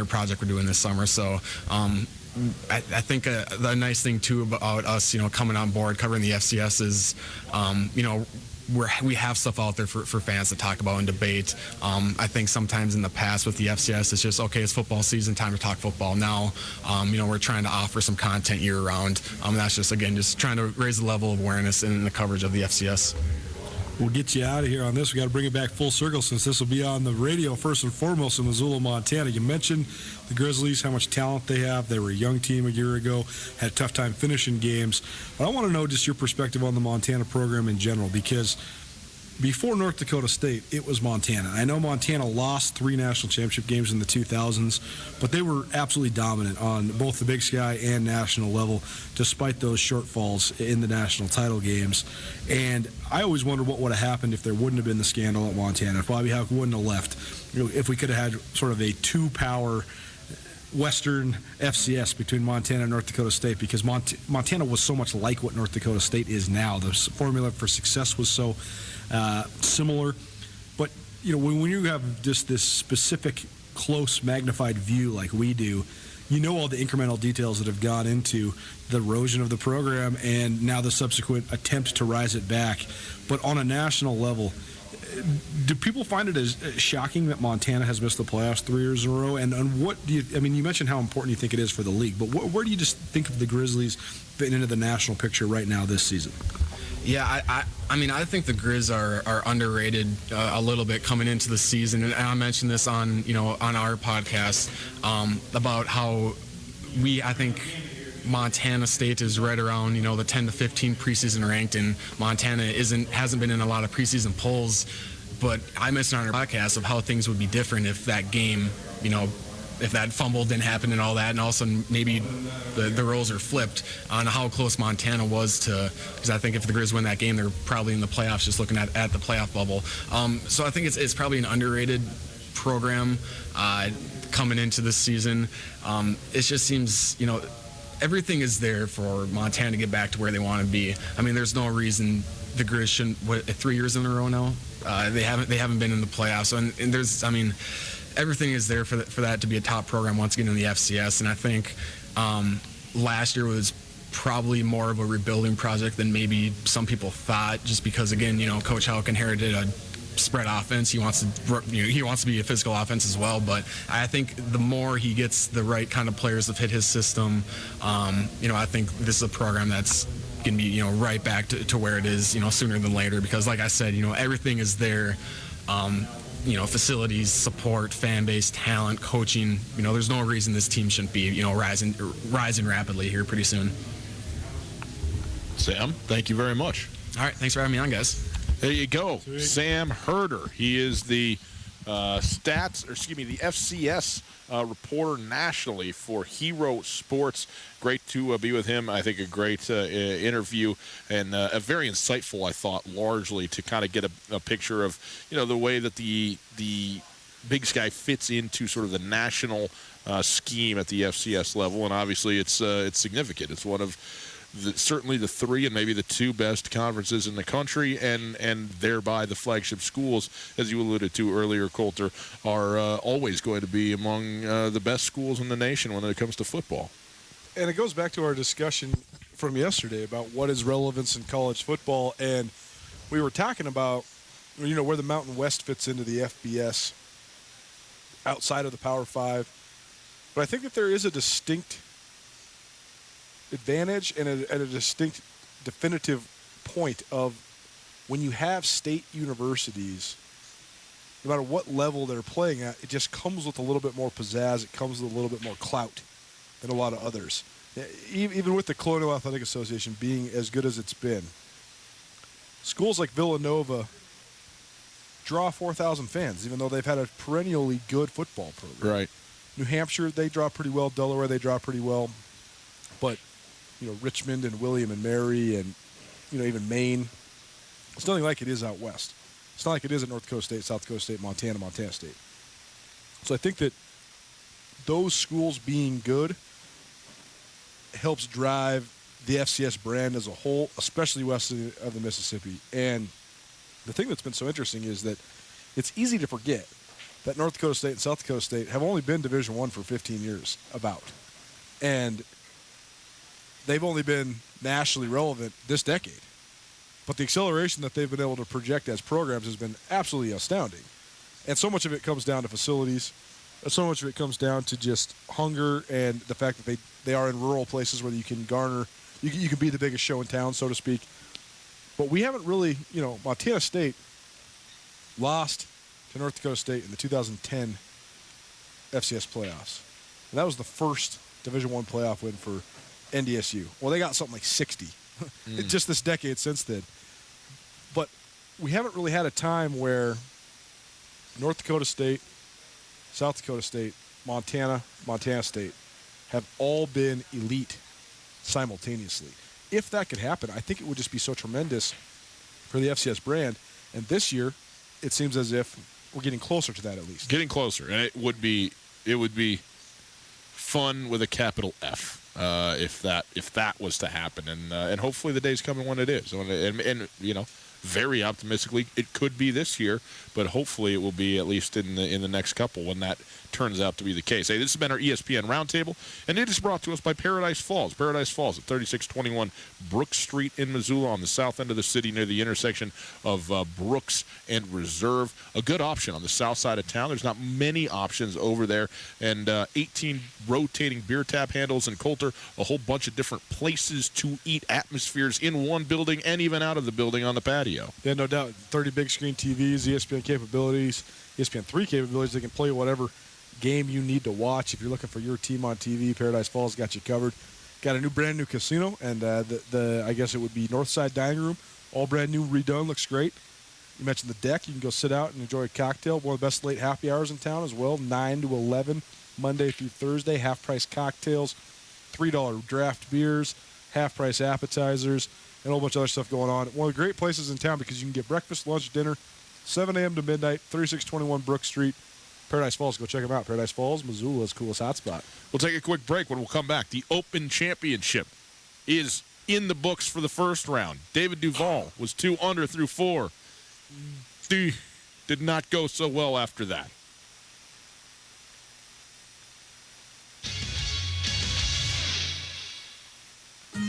project we're doing this summer. So I think the nice thing too about us, coming on board covering the FCS is, we have stuff out there for fans to talk about and debate. I think sometimes in the past with the FCS, it's just, okay, it's football season, time to talk football. Now, we're trying to offer some content year-round. That's just trying to raise the level of awareness in the coverage of the FCS. We'll get you out of here on this. We got to bring it back full circle, since this will be on the radio first and foremost in Missoula, Montana. You mentioned the Grizzlies, how much talent they have. They were a young team a year ago, had a tough time finishing games. But I want to know just your perspective on the Montana program in general, because before North Dakota State, it was Montana. I know Montana lost 3 national championship games in the 2000s, but they were absolutely dominant on both the Big Sky and national level, despite those shortfalls in the national title games. And I always wondered what would have happened if there wouldn't have been the scandal at Montana, if Bobby Hauck wouldn't have left, if we could have had sort of a 2-power Western FCS between Montana and North Dakota State, because Montana was so much like what North Dakota State is now. The formula for success was so similar. But when you have just this specific, close, magnified view like we do, all the incremental details that have gone into the erosion of the program and now the subsequent attempt to rise it back. But on a national level, do people find it as shocking that Montana has missed the playoffs 3 years in a row? And what do you mentioned how important you think it is for the league, but where do you just think of the Grizzlies fitting into the national picture right now this season? Yeah, I think the Grizz are underrated a little bit coming into the season, and I mentioned this on our podcast about how I think Montana State is right around the 10 to 15 preseason ranked, and Montana hasn't been in a lot of preseason polls. But I mentioned on our podcast of how things would be different if that game, if that fumble didn't happen and all that, and all of a sudden maybe the roles are flipped on how close Montana was to, because I think if the Grizz win that game, they're probably in the playoffs, just looking at the playoff bubble. So I think it's probably an underrated program. coming into this season. It just seems, everything is there for Montana to get back to where they want to be. I mean, there's no reason the Grizz shouldn't. 3 years in a row now? They haven't been in the playoffs, and there's, everything is there for that to be a top program once again in the FCS. And I think last year was probably more of a rebuilding project than maybe some people thought, just because, again, Coach Houck inherited a spread offense. He wants to be a physical offense as well. But I think the more he gets the right kind of players to fit his system, I think this is a program that's going to be right back to where it is sooner than later. Because like I said, everything is there. Facilities, support, fan base, talent, coaching. There's no reason this team shouldn't be rising rapidly here pretty soon. Sam, thank you very much. All right, thanks for having me on, guys. There you go. Sweet. Sam Herder. He is the the FCS reporter nationally for Hero Sports. Great to be with him. I think a great interview and a very insightful, I thought, largely to kind of get a picture of, the way that the Big Sky fits into sort of the national scheme at the FCS level. And obviously it's significant. It's one of certainly the 3 and maybe the 2 best conferences in the country, and thereby the flagship schools, as you alluded to earlier, Coulter, are always going to be among the best schools in the nation when it comes to football. And it goes back to our discussion from yesterday about what is relevance in college football, and we were talking about where the Mountain West fits into the FBS outside of the Power 5. But I think that there is a distinct advantage and a distinct definitive point of when you have state universities, no matter what level they're playing at, it just comes with a little bit more pizzazz. It comes with a little bit more clout than a lot of others. Even with the Colonial Athletic Association being as good as it's been, schools like Villanova draw 4,000 fans, even though they've had a perennially good football program. Right. New Hampshire, they draw pretty well. Delaware, they draw pretty well. But Richmond and William and Mary and, even Maine, it's nothing like it is out west. It's not like it is at North Dakota State, South Dakota State, Montana State. So I think that those schools being good helps drive the FCS brand as a whole, especially west of the Mississippi. And the thing that's been so interesting is that it's easy to forget that North Dakota State and South Dakota State have only been Division I for 15 years, about. And they've only been nationally relevant this decade. But the acceleration that they've been able to project as programs has been absolutely astounding. And so much of it comes down to facilities. So much of it comes down to just hunger and the fact that they are in rural places where you can garner, you can be the biggest show in town, so to speak. But we haven't really, Montana State lost to North Dakota State in the 2010 FCS playoffs. And that was the first Division I playoff win for NDSU. Well, they got something like 60 just this decade since then. But we haven't really had a time where North Dakota State, South Dakota State, Montana State have all been elite simultaneously. If that could happen, I think it would just be so tremendous for the FCS brand. And this year, it seems as if we're getting closer to that at least. Getting closer, and it would be fun with a capital F. If that was to happen, and hopefully the day's coming when it is, and very optimistically it could be this year, but hopefully it will be at least in the next couple when that turns out to be the case. Hey, this has been our ESPN Roundtable, and it is brought to us by Paradise Falls. Paradise Falls at 3621 Brooks Street in Missoula on the south end of the city near the intersection of Brooks and Reserve. A good option on the south side of town. There's not many options over there, and 18 rotating beer tap handles in Coulter, a whole bunch of different places to eat, atmospheres in one building and even out of the building on the patio. Yeah, no doubt. 30 big screen TVs, ESPN capabilities, ESPN3 capabilities. They can play whatever game you need to watch. If you're looking for your team on TV, Paradise Falls got you covered. Got a brand new casino, and I guess it would be Northside Dining Room, all brand new, redone, looks great. You mentioned the deck. You can go sit out and enjoy a cocktail. One of the best late happy hours in town as well, 9 to 11, Monday through Thursday. Half-price cocktails, $3 draft beers, half-price appetizers, and a whole bunch of other stuff going on. One of the great places in town because you can get breakfast, lunch, dinner, 7 a.m. to midnight, 3621 Brook Street. Paradise Falls. Go check them out. Paradise Falls, Missoula's coolest hotspot. We'll take a quick break. When we'll come back, the Open Championship is in the books for the first round. David Duval was 2 under through 4. Did not go so well after that.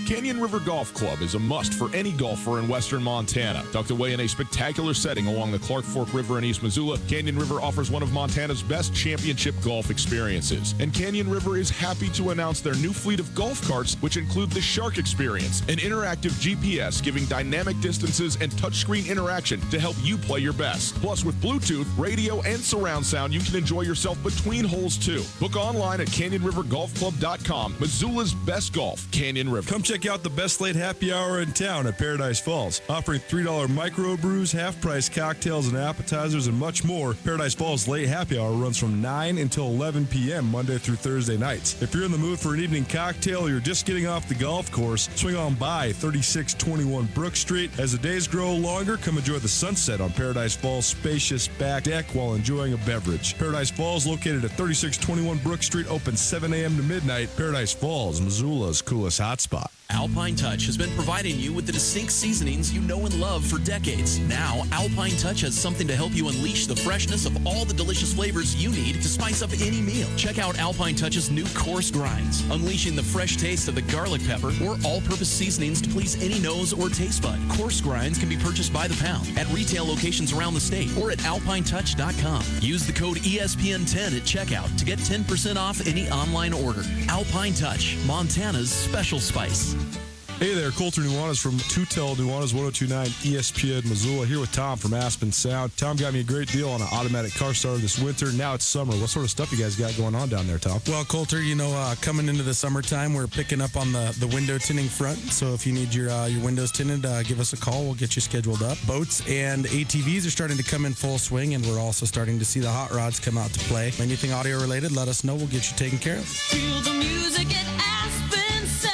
Canyon River Golf Club is a must for any golfer in western Montana. Tucked away in a spectacular setting along the Clark Fork River in East Missoula, Canyon River offers one of Montana's best championship golf experiences. And Canyon River is happy to announce their new fleet of golf carts, which include the Shark Experience, an interactive GPS giving dynamic distances and touchscreen interaction to help you play your best. Plus, with Bluetooth, radio, and surround sound, you can enjoy yourself between holes too. Book online at CanyonRiverGolfClub.com. Missoula's best golf, Canyon River. Come check out the best late happy hour in town at Paradise Falls. Offering $3 microbrews, half-price cocktails and appetizers, and much more. Paradise Falls late happy hour runs from 9 until 11 p.m. Monday through Thursday nights. If you're in the mood for an evening cocktail or you're just getting off the golf course, swing on by 3621 Brook Street. As the days grow longer, come enjoy the sunset on Paradise Falls' spacious back deck while enjoying a beverage. Paradise Falls, located at 3621 Brook Street, open 7 a.m. to midnight. Paradise Falls, Missoula's coolest hotspot. Alpine Touch has been providing you with the distinct seasonings you know and love for decades. Now, Alpine Touch has something to help you unleash the freshness of all the delicious flavors you need to spice up any meal. Check out Alpine Touch's new coarse grinds, unleashing the fresh taste of the garlic pepper or all-purpose seasonings to please any nose or taste bud. Coarse grinds can be purchased by the pound at retail locations around the state or at alpinetouch.com. Use the code ESPN10 at checkout to get 10% off any online order. Alpine Touch, Montana's special spice. Hey there, Colter Nuanez from Tutel Nuanez 1029 ESPN Missoula, here with Tom from Aspen Sound. Tom got me a great deal on an automatic car starter this winter. Now it's summer. What sort of stuff you guys got going on down there, Tom? Well, Colter, coming into the summertime, we're picking up on the window tinting front. So if you need your windows tinted, give us a call. We'll get you scheduled up. Boats and ATVs are starting to come in full swing, and we're also starting to see the hot rods come out to play. Anything audio related, let us know. We'll get you taken care of. Feel the music at Aspen Sound.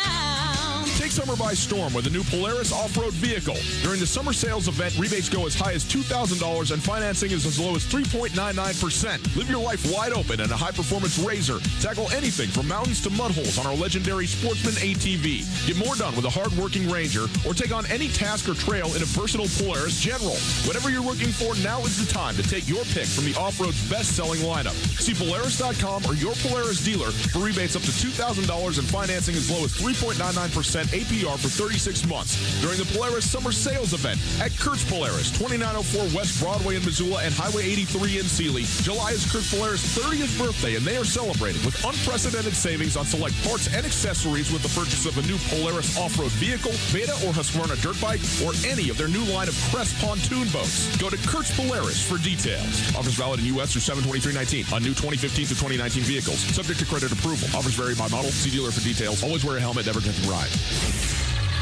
Take summer by storm with a new Polaris off-road vehicle. During the summer sales event, rebates go as high as $2,000 and financing is as low as 3.99%. Live your life wide open in a high-performance RZR. Tackle anything from mountains to mud holes on our legendary Sportsman ATV. Get more done with a hard-working Ranger or take on any task or trail in a versatile Polaris General. Whatever you're looking for, now is the time to take your pick from the off-road's best-selling lineup. See Polaris.com or your Polaris dealer for rebates up to $2,000 and financing as low as 3.99% APR for 36 months during the Polaris Summer Sales Event at Kurtz Polaris, 2904 West Broadway in Missoula and Highway 83 in Sealy. July is Kurtz Polaris' 30th birthday, and they are celebrating with unprecedented savings on select parts and accessories with the purchase of a new Polaris off-road vehicle, Beta or Husqvarna dirt bike, or any of their new line of Crest pontoon boats. Go to Kurtz Polaris for details. Offers valid in U.S. through 7/23/19 on new 2015 to 2019 vehicles. Subject to credit approval. Offers vary by model. See dealer for details. Always wear a helmet, never drink and ride.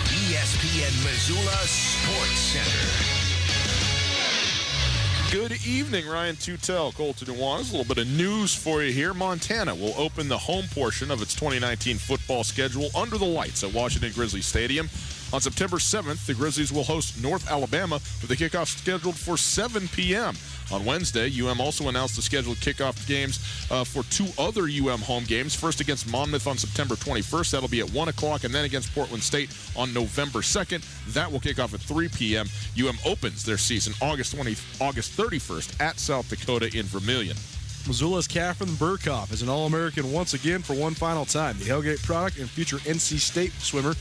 ESPN Missoula Sports Center. Good evening, Ryan Tutel, Colter Nuanez. A little bit of news for you here. Montana will open the home portion of its 2019 football schedule under the lights at Washington Grizzlies Stadium. On September 7th, the Grizzlies will host North Alabama with a kickoff scheduled for 7 p.m. On Wednesday, UM also announced the scheduled kickoff games for two other UM home games. First against Monmouth on September 21st. That'll be at 1 o'clock. And then against Portland State on November 2nd. That will kick off at 3 p.m. UM opens their season August 31st at South Dakota in Vermilion. Missoula's Catherine Burkhoff is an All-American once again for one final time. The Hellgate product and future NC State swimmer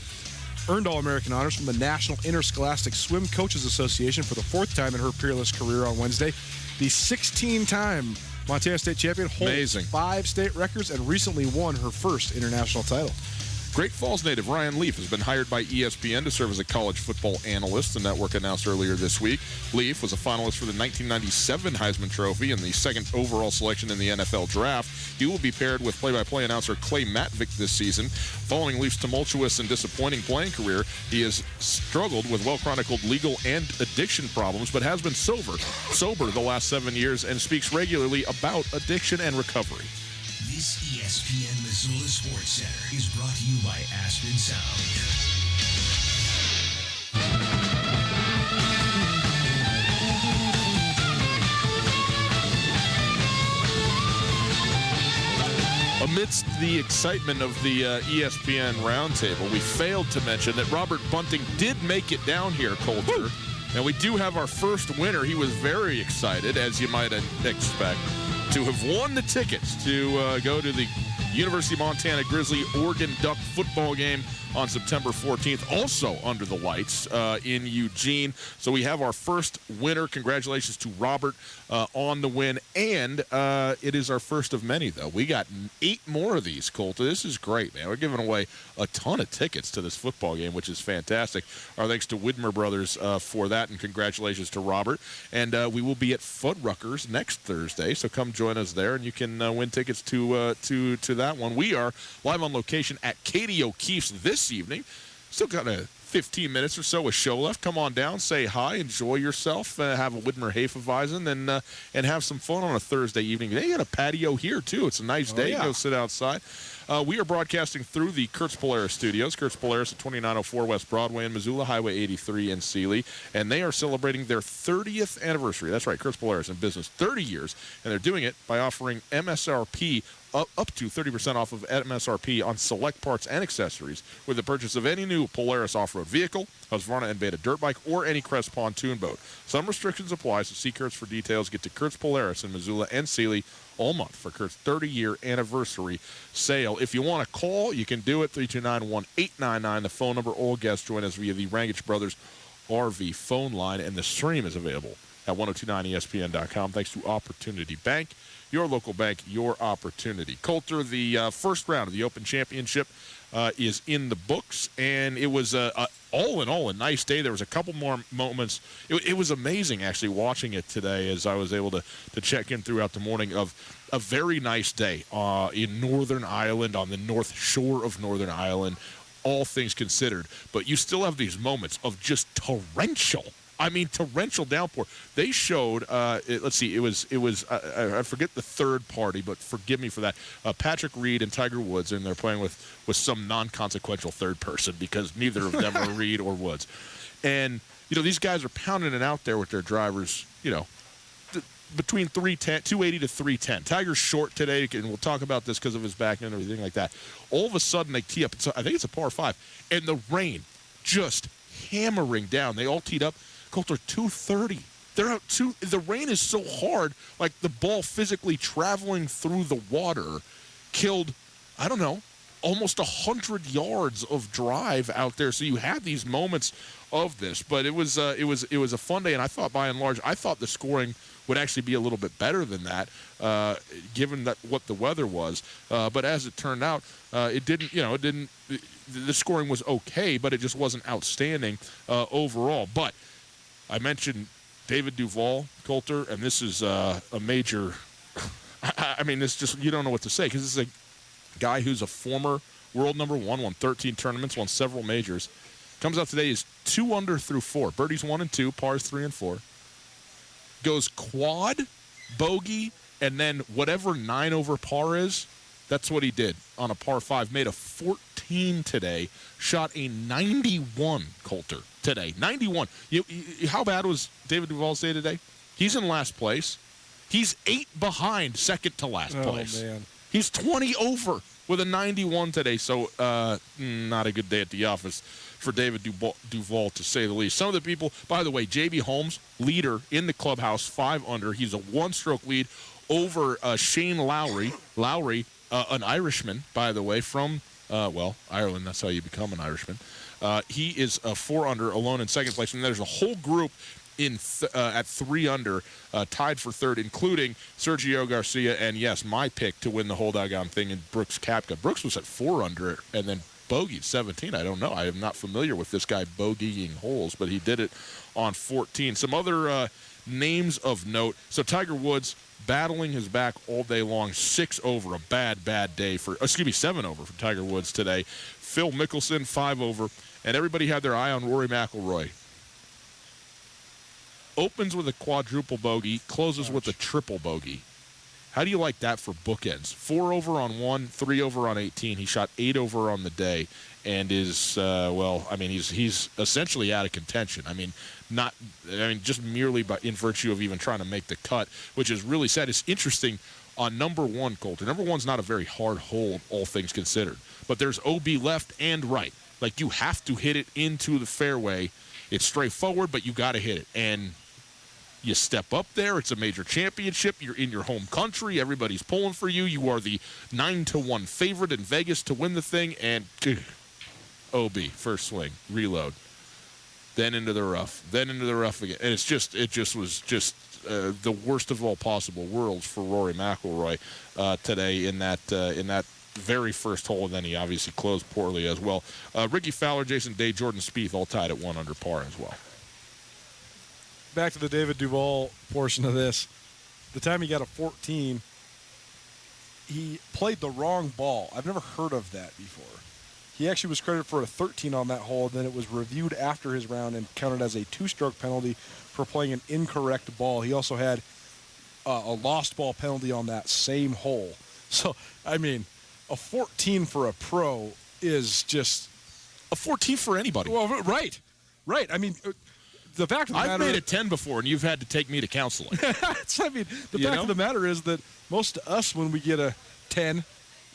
earned All-American honors from the National Interscholastic Swim Coaches Association for the fourth time in her peerless career on Wednesday. The 16-time Montana State champion holds 5 state records and recently won her first international title. Great Falls native Ryan Leaf has been hired by ESPN to serve as a college football analyst, the network announced earlier this week. Leaf was a finalist for the 1997 Heisman Trophy and the second overall selection in the NFL Draft. He will be paired with play-by-play announcer Clay Matvick this season. Following Leaf's tumultuous and disappointing playing career, he has struggled with well-chronicled legal and addiction problems, but has been sober the last 7 years and speaks regularly about addiction and recovery. This ESPN Missoula Sports Center is brought to you by Aspen Sound. amidst the excitement of the ESPN roundtable, we failed to mention that Robert Bunting did make it down here, Coulter. And we do have our first winner. He was very excited, as you might expect, to have won the tickets to go to the University of Montana Grizzly Oregon Duck football game on September 14th, also under the lights in Eugene. So we have our first winner. Congratulations to Robert on the win. And it is our first of many, though. We got 8 more of these, Coulter. This is great, man. We're giving away a ton of tickets to this football game, which is fantastic. Our thanks to Widmer Brothers for that, and congratulations to Robert. And we will be at Fuddruckers next Thursday, so come join us there, and you can win tickets to that one. We are live on location at Katie O'Keefe's this evening. Still got 15 minutes or so of show left. Come on down, say hi, enjoy yourself, have a Widmer Hefeweizen, and have some fun on a Thursday evening. They got a patio here, too. It's a nice day. Go sit outside. We are broadcasting through the Kurtz Polaris studios. Kurtz Polaris at 2904 West Broadway in Missoula, Highway 83 in Sealy. And they are celebrating their 30th anniversary. That's right, Kurtz Polaris in business 30 years. And they're doing it by offering MSRP up to 30% off of MSRP on select parts and accessories with the purchase of any new Polaris off-road vehicle, Husqvarna and Beta dirt bike, or any Crest pontoon boat. Some restrictions apply, so see Kurtz for details. Get to Kurtz Polaris in Missoula and Sealy all month for Kurt's 30-year anniversary sale. If you want to call, you can do it, 329-1899, the phone number, or guest join us via the Rangich Brothers RV phone line, and the stream is available at 1029ESPN.com. Thanks to Opportunity Bank, your local bank, your opportunity. Coulter, the first round of the Open Championship is in the books, and it was all in all a nice day. There was a couple more moments. It was amazing, actually, watching it today as I was able to check in throughout the morning of a very nice day in Northern Ireland, on the north shore of Northern Ireland, all things considered. But you still have these moments of just torrential downpour. They showed, let's see, it was I forget the third party, but forgive me for that. Patrick Reed and Tiger Woods, and they're playing with some non-consequential third person because neither of them are Reed or Woods. And, these guys are pounding it out there with their drivers, between 280 to 310. Tiger's short today, and we'll talk about this because of his back and everything like that. All of a sudden, they tee up. I think it's a par 5, and the rain just hammering down. They all teed up. Coulter, 230. They're out the rain is so hard, like the ball physically traveling through the water killed, I don't know, almost 100 yards of drive out there. So you had these moments of this, but it was a fun day, and I thought by and large, the scoring would actually be a little bit better than that, given that what the weather was. But as it turned out, it didn't. The scoring was okay, but it just wasn't outstanding overall. But I mentioned David Duval, Coulter, and this is a major. I mean, this just, you don't know what to say, because this is a guy who's a former world number 1, won 13 tournaments, won several majors. Comes out today is 2 under through 4. Birdies 1 and 2, pars 3 and 4. Goes quad, bogey, and then whatever 9 over par is, that's what he did on a par 5. Made a 14 today, shot a 91, Coulter, today. 91. How bad was David Duval's day today? He's in last place. He's 8 behind second to last place. Man. He's 20 over with a 91 today, so not a good day at the office for David Duval, to say the least. Some of the people, by the way, J.B. Holmes, leader in the clubhouse, 5 under. He's a 1-stroke lead over Shane Lowry. Lowry, an Irishman, by the way, from, Ireland. That's how you become an Irishman. He is 4 under, alone in second place. And there's a whole group at 3 under, tied for third, including Sergio Garcia and, yes, my pick to win the whole doggone thing in Brooks Koepka. Brooks was at 4 under and then bogeyed 17. I don't know. I am not familiar with this guy bogeying holes, but he did it on 14. Some other names of note. So Tiger Woods battling his back all day long, 6 over, a bad day 7 over for Tiger Woods today. Phil Mickelson, 5 over, and everybody had their eye on Rory McIlroy. Opens with a quadruple bogey, closes with a triple bogey. How do you like that for bookends? 4 over on 1, 3 over on 18. He shot 8 over on the day, and is he's essentially out of contention. Just merely in virtue of even trying to make the cut, which is really sad. It's interesting on number one, Colter. Number one's not a very hard hole, all things considered. But there's OB left and right. Like, you have to hit it into the fairway. It's straightforward, but you got to hit it. And you step up there. It's a major championship. You're in your home country. Everybody's pulling for you. You are the 9-1 favorite in Vegas to win the thing. And OB, first swing, reload. Then into the rough. Then into the rough again. And it just was the worst of all possible worlds for Rory McIlroy today in that very first hole, and then he obviously closed poorly as well. Ricky Fowler, Jason Day, Jordan Spieth all tied at 1 under par as well. Back to the David Duval portion of this. The time he got a 14, he played the wrong ball. I've never heard of that before. He actually was credited for a 13 on that hole, and then it was reviewed after his round and counted as a 2-stroke penalty for playing an incorrect ball. He also had a lost ball penalty on that same hole. So, I mean, a 14 for a pro is just a 14 for anybody. Well, right. I mean, the fact of the matter, I've made a 10 before, and you've had to take me to counseling. The fact of the matter is that most of us, when we get a 10,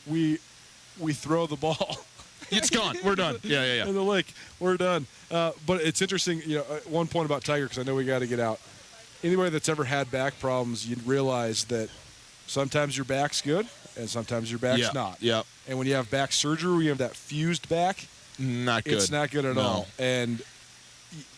we throw the ball. It's gone. We're done. Yeah. In the lake, we're done. But it's interesting. One point about Tiger, because I know we got to get out. Anybody that's ever had back problems, you realize that sometimes your back's good and sometimes your back's not. Yeah. And when you have back surgery, when you have that fused back, not good. It's not good at all. And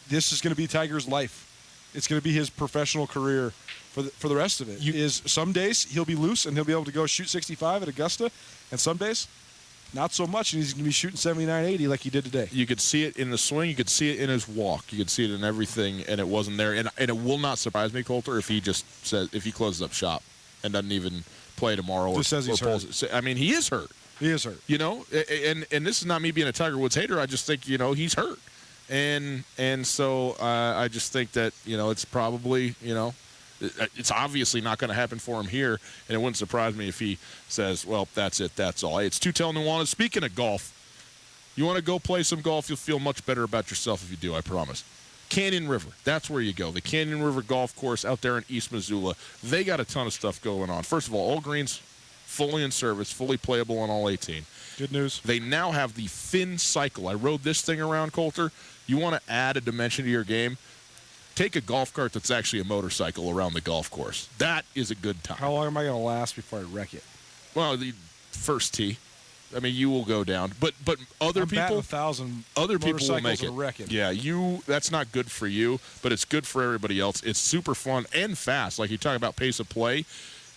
this is going to be Tiger's life. It's going to be his professional career for the rest of it. Some days he'll be loose and he'll be able to go shoot 65 at Augusta, and some days not so much, and he's going to be shooting 79, 80 like he did today. You could see it in the swing. You could see it in his walk. You could see it in everything, and it wasn't there. And it will not surprise me, Colter, if he closes up shop and doesn't even play tomorrow. Just says he's hurt. I mean, he is hurt. He is hurt. And this is not me being a Tiger Woods hater. I just think, he's hurt. And so I just think that, it's probably, it's obviously not going to happen for him here, and it wouldn't surprise me if he says, well, that's it, that's all. Hey, it's Tutel Nuanez. Speaking of golf, you want to go play some golf, you'll feel much better about yourself if you do, I promise. Canyon River, that's where you go. The Canyon River Golf Course out there in East Missoula. They got a ton of stuff going on. First of all greens fully in service, fully playable on all 18. Good news. They now have the Fin Cycle. I rode this thing around, Colter. You want to add a dimension to your game? Take a golf cart that's actually a motorcycle around the golf course. That is a good time. How long am I going to last before I wreck it? Well, the first tee. I mean, you will go down, but other I'm people, 1,000 other people will make it. Wrecking. Yeah, that's not good for you, but it's good for everybody else. It's super fun and fast. Like you talk about pace of play,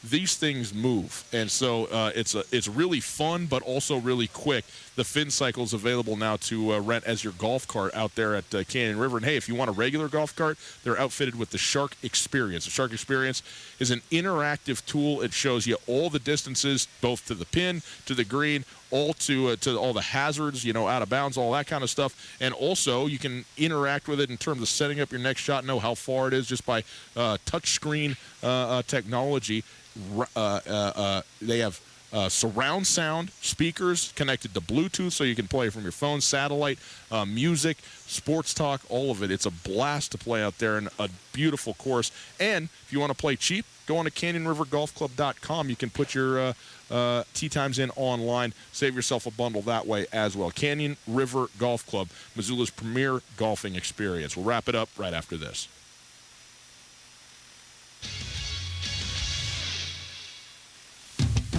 these things move, and so it's really fun, but also really quick. The Fin Cycle is available now to rent as your golf cart out there at Canyon River. And hey, if you want a regular golf cart, they're outfitted with the Shark Experience. The Shark Experience is an interactive tool. It shows you all the distances, both to the pin, to the green, all to all the hazards, out of bounds, all that kind of stuff. And also, you can interact with it in terms of setting up your next shot, know how far it is just by touchscreen technology. They have surround sound speakers connected to Bluetooth, so you can play from your phone, satellite, music, sports talk, all of it. It's a blast to play out there, and a beautiful course. And if you want to play cheap, go on to CanyonRiverGolfClub.com. You can put your tee times in online. Save yourself a bundle that way as well. Canyon River Golf Club, Missoula's premier golfing experience. We'll wrap it up right after this.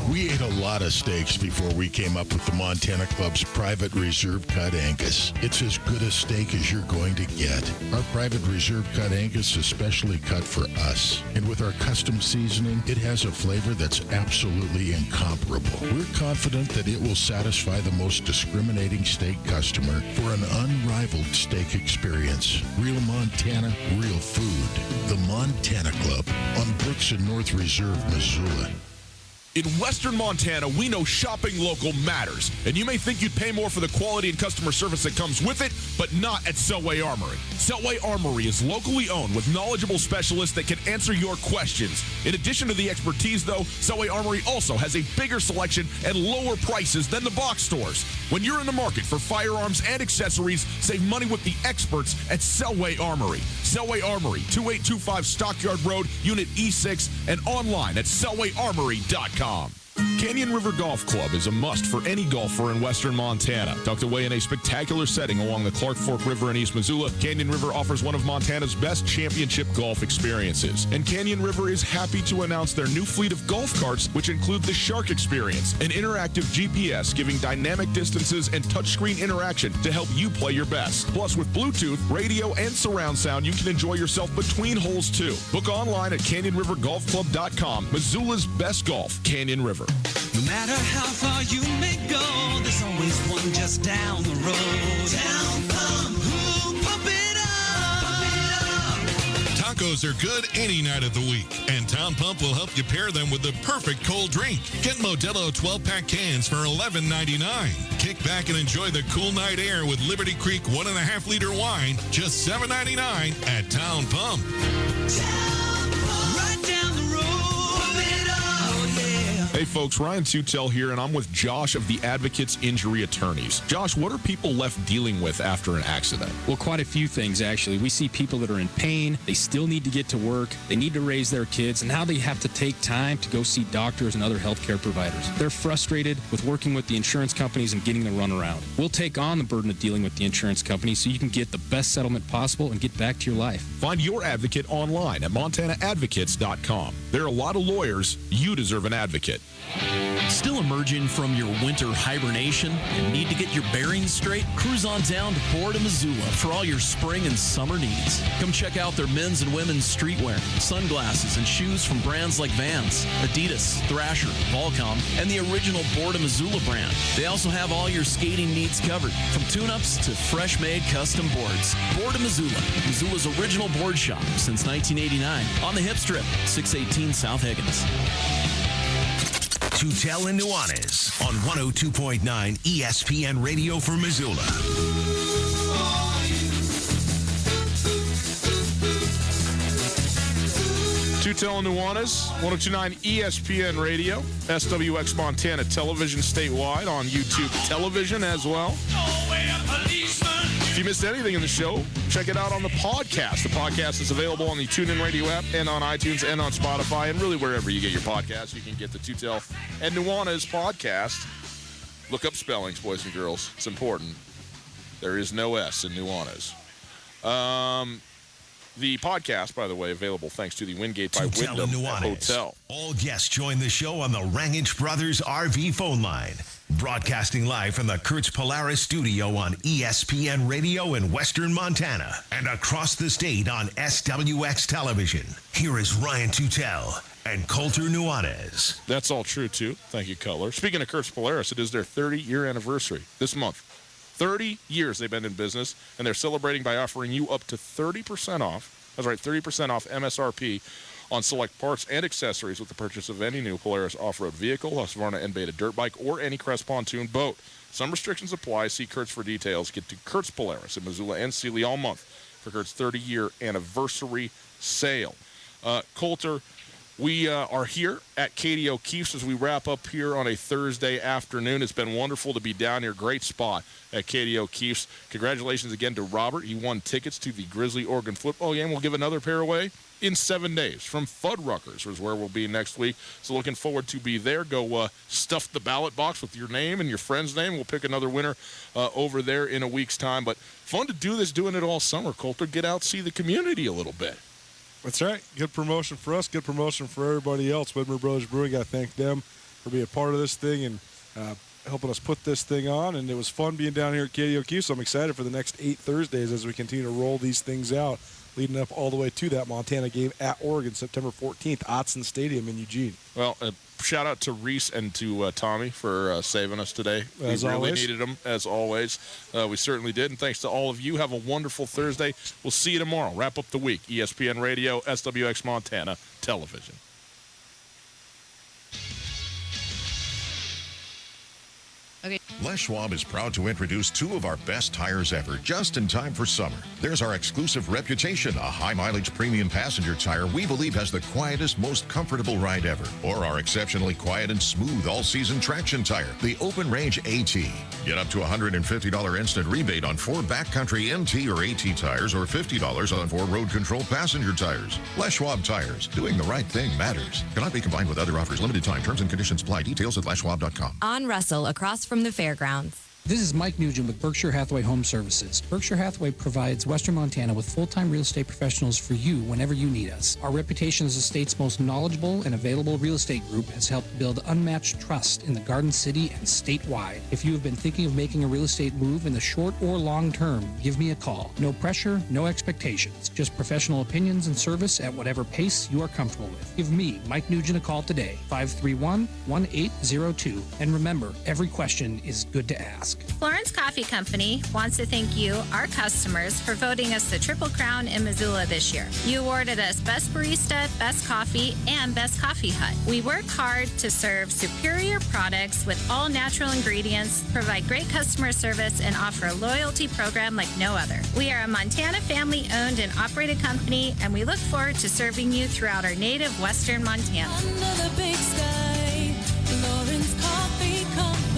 We ate a lot of steaks before we came up with the Montana Club's Private Reserve Cut Angus. It's as good a steak as you're going to get. Our Private Reserve Cut Angus is specially cut for us. And with our custom seasoning, it has a flavor that's absolutely incomparable. We're confident that it will satisfy the most discriminating steak customer for an unrivaled steak experience. Real Montana, real food. The Montana Club on Brooks and North Reserve, Missoula. In Western Montana, we know shopping local matters, and you may think you'd pay more for the quality and customer service that comes with it, but not at Selway Armory. Selway Armory is locally owned with knowledgeable specialists that can answer your questions. In addition to the expertise, though, Selway Armory also has a bigger selection and lower prices than the box stores. When you're in the market for firearms and accessories, save money with the experts at Selway Armory. Selway Armory, 2825 Stockyard Road, Unit E6, and online at selwayarmory.com. Canyon River Golf Club is a must for any golfer in western Montana. Tucked away in a spectacular setting along the Clark Fork River in East Missoula, Canyon River offers one of Montana's best championship golf experiences. And Canyon River is happy to announce their new fleet of golf carts, which include the Shark Experience, an interactive GPS giving dynamic distances and touchscreen interaction to help you play your best. Plus, with Bluetooth, radio, and surround sound, you can enjoy yourself between holes, too. Book online at CanyonRiverGolfClub.com. Missoula's best golf, Canyon River. No matter how far you may go, there's always one just down the road. Town Pump, ooh, pump it up. Tacos are good any night of the week, and Town Pump will help you pair them with the perfect cold drink. Get Modelo 12-pack cans for $11.99. Kick back and enjoy the cool night air with Liberty Creek 1.5-liter wine, just $7.99 at Town Pump. Right down the road, pump it up. Hey folks, Ryan Tutel here, and I'm with Josh of the Advocates Injury Attorneys. Josh, what are people left dealing with after an accident? Well, quite a few things, actually. We see people that are in pain. They still need to get to work. They need to raise their kids, and now they have to take time to go see doctors and other healthcare providers. They're frustrated with working with the insurance companies and getting the runaround. We'll take on the burden of dealing with the insurance companies so you can get the best settlement possible and get back to your life. Find your advocate online at montanaadvocates.com. There are a lot of lawyers. You deserve an advocate. Still emerging from your winter hibernation and need to get your bearings straight? Cruise on down to Port of Missoula for all your spring and summer needs. Come check out their men's and women's streetwear, sunglasses, and shoes from brands like Vans, Adidas, Thrasher, Volcom, and the original Port of Missoula brand. They also have all your skating needs covered, from tune-ups to fresh-made custom boards. Port of Missoula, Missoula's original board shop since 1989, on the Hip Strip, 618 South Higgins. Tutel and Nuanez on 102.9 ESPN Radio for Missoula. Tutel and Nuanez, 102.9 ESPN Radio, SWX Montana Television statewide, on YouTube Television as well. If you missed anything in the show, check it out on the podcast. The podcast is available on the TuneIn Radio app and on iTunes and on Spotify, and really wherever you get your podcasts, you can get the Tutel and Nuanez podcast. Look up spellings, boys and girls. It's important. There is no S in Nuanez. The podcast, by the way, available thanks to the Wingate by Wyndham Hotel. All guests join the show on the Rangich Brothers RV phone line. Broadcasting live from the Kurtz Polaris studio on ESPN Radio in Western Montana and across the state on SWX Television. Here is Ryan Tutel and Colter Nuanez. That's all true, too. Thank you, Cutler. Speaking of Kurtz Polaris, it is their 30-year anniversary this month. 30 years they've been in business, and they're celebrating by offering you up to 30% off. That's right, 30% off MSRP on select parts and accessories with the purchase of any new Polaris off-road vehicle, Husqvarna and Beta dirt bike, or any Crest pontoon boat. Some restrictions apply. See Kurtz for details. Get to Kurtz Polaris in Missoula and Sealy all month for Kurt's 30-year anniversary sale. Colter, we are here at Katie O'Keefe's as we wrap up here on a Thursday afternoon. It's been wonderful to be down here. Great spot at Katie O'Keefe's. Congratulations again to Robert. He won tickets to the Grizzly-Oregon football game. We'll give another pair away in 7 days from Fuddruckers, is where we'll be next week. So looking forward to be there. Go stuff the ballot box with your name and your friend's name. We'll pick another winner over there in a week's time. But fun to do this, doing it all summer, Colter. Get out, see the community a little bit. That's right. Good promotion for us. Good promotion for everybody else. Widmer Brothers Brewing, got to thank them for being a part of this thing and helping us put this thing on. And it was fun being down here at Katie O'Keefe, so I'm excited for the next 8 Thursdays as we continue to roll these things out, leading up all the way to that Montana game at Oregon, September 14th, Autzen Stadium in Eugene. Well, shout out to Reese and to Tommy for saving us today. As we really always. needed them, as always. We certainly did. And thanks to all of you. Have a wonderful Thursday. We'll see you tomorrow. Wrap up the week. ESPN Radio, SWX Montana Television. Okay. Les Schwab is proud to introduce two of our best tires ever, just in time for summer. There's our exclusive Reputation, a high-mileage premium passenger tire we believe has the quietest, most comfortable ride ever. Or our exceptionally quiet and smooth all-season traction tire, the Open Range AT. Get up to $150 instant rebate on 4 backcountry MT or AT tires, or $50 on 4 road control passenger tires. Les Schwab Tires. Doing the right thing matters. Cannot be combined with other offers. Limited time. Terms and conditions apply. Details at leschwab.com. On Russell, across from the fairgrounds. This is Mike Nugent with Berkshire Hathaway Home Services. Berkshire Hathaway provides Western Montana with full-time real estate professionals for you whenever you need us. Our reputation as the state's most knowledgeable and available real estate group has helped build unmatched trust in the Garden City and statewide. If you have been thinking of making a real estate move in the short or long term, give me a call. No pressure, no expectations. Just professional opinions and service at whatever pace you are comfortable with. Give me, Mike Nugent, a call today, 531-1802. And remember, every question is good to ask. Florence Coffee Company wants to thank you, our customers, for voting us the Triple Crown in Missoula this year. You awarded us Best Barista, Best Coffee, and Best Coffee Hut. We work hard to serve superior products with all natural ingredients, provide great customer service, and offer a loyalty program like no other. We are a Montana family-owned and operated company, and we look forward to serving you throughout our native Western Montana. Under the big sky, Florence Coffee Company.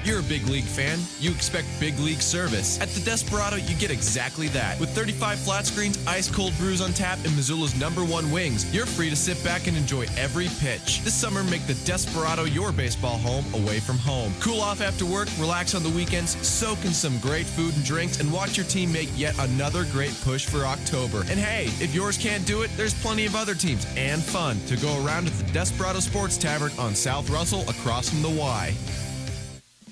You're a big league fan. You expect big league service. At the Desperado, you get exactly that. With 35 flat screens, ice cold brews on tap, and Missoula's #1 wings, you're free to sit back and enjoy every pitch. This summer, make the Desperado your baseball home away from home. Cool off after work, relax on the weekends, soak in some great food and drinks, and watch your team make yet another great push for October. And hey, if yours can't do it, there's plenty of other teams and fun to go around at the Desperado Sports Tavern on South Russell across from the Y.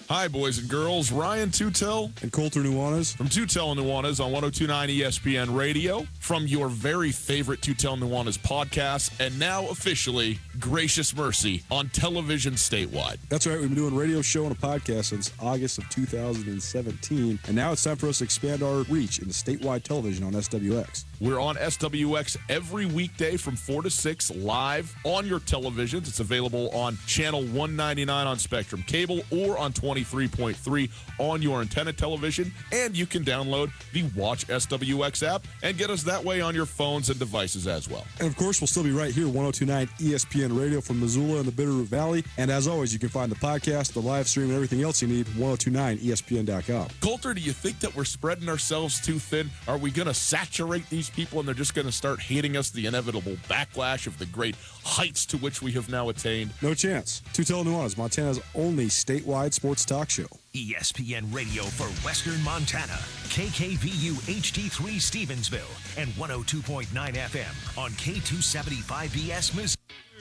Hi, boys and girls. Ryan Tutel and Coulter Nuanez from Tutel and Nuanez on 102.9 ESPN Radio, from your very favorite Tutel and Nuanez podcast, and now officially Gracious Mercy on television statewide. That's right. We've been doing a radio show and a podcast since August of 2017, and now it's time for us to expand our reach into statewide television on SWX. We're on SWX every weekday from 4 to 6 live on your televisions. It's available on channel 199 on Spectrum Cable or on 23.3 on your antenna television. And you can download the Watch SWX app and get us that way on your phones and devices as well. And of course, we'll still be right here, 102.9 ESPN Radio from Missoula and the Bitterroot Valley. And as always, you can find the podcast, the live stream, and everything else you need, 1029ESPN.com. Coulter, do you think that we're spreading ourselves too thin? Are we going to saturate these people and they're just going to start hating us, the inevitable backlash of the great heights to which we have now attained? No chance. Tutel Nuanez, Montana's only statewide sports talk show. ESPN Radio for Western Montana, KKVU HD3 Stevensville, and 102.9 FM on K275BS Missoula.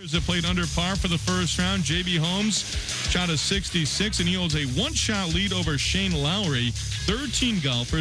That played under par for the first round. J.B. Holmes shot a 66, and he holds a one-shot lead over Shane Lowry. 13 golfers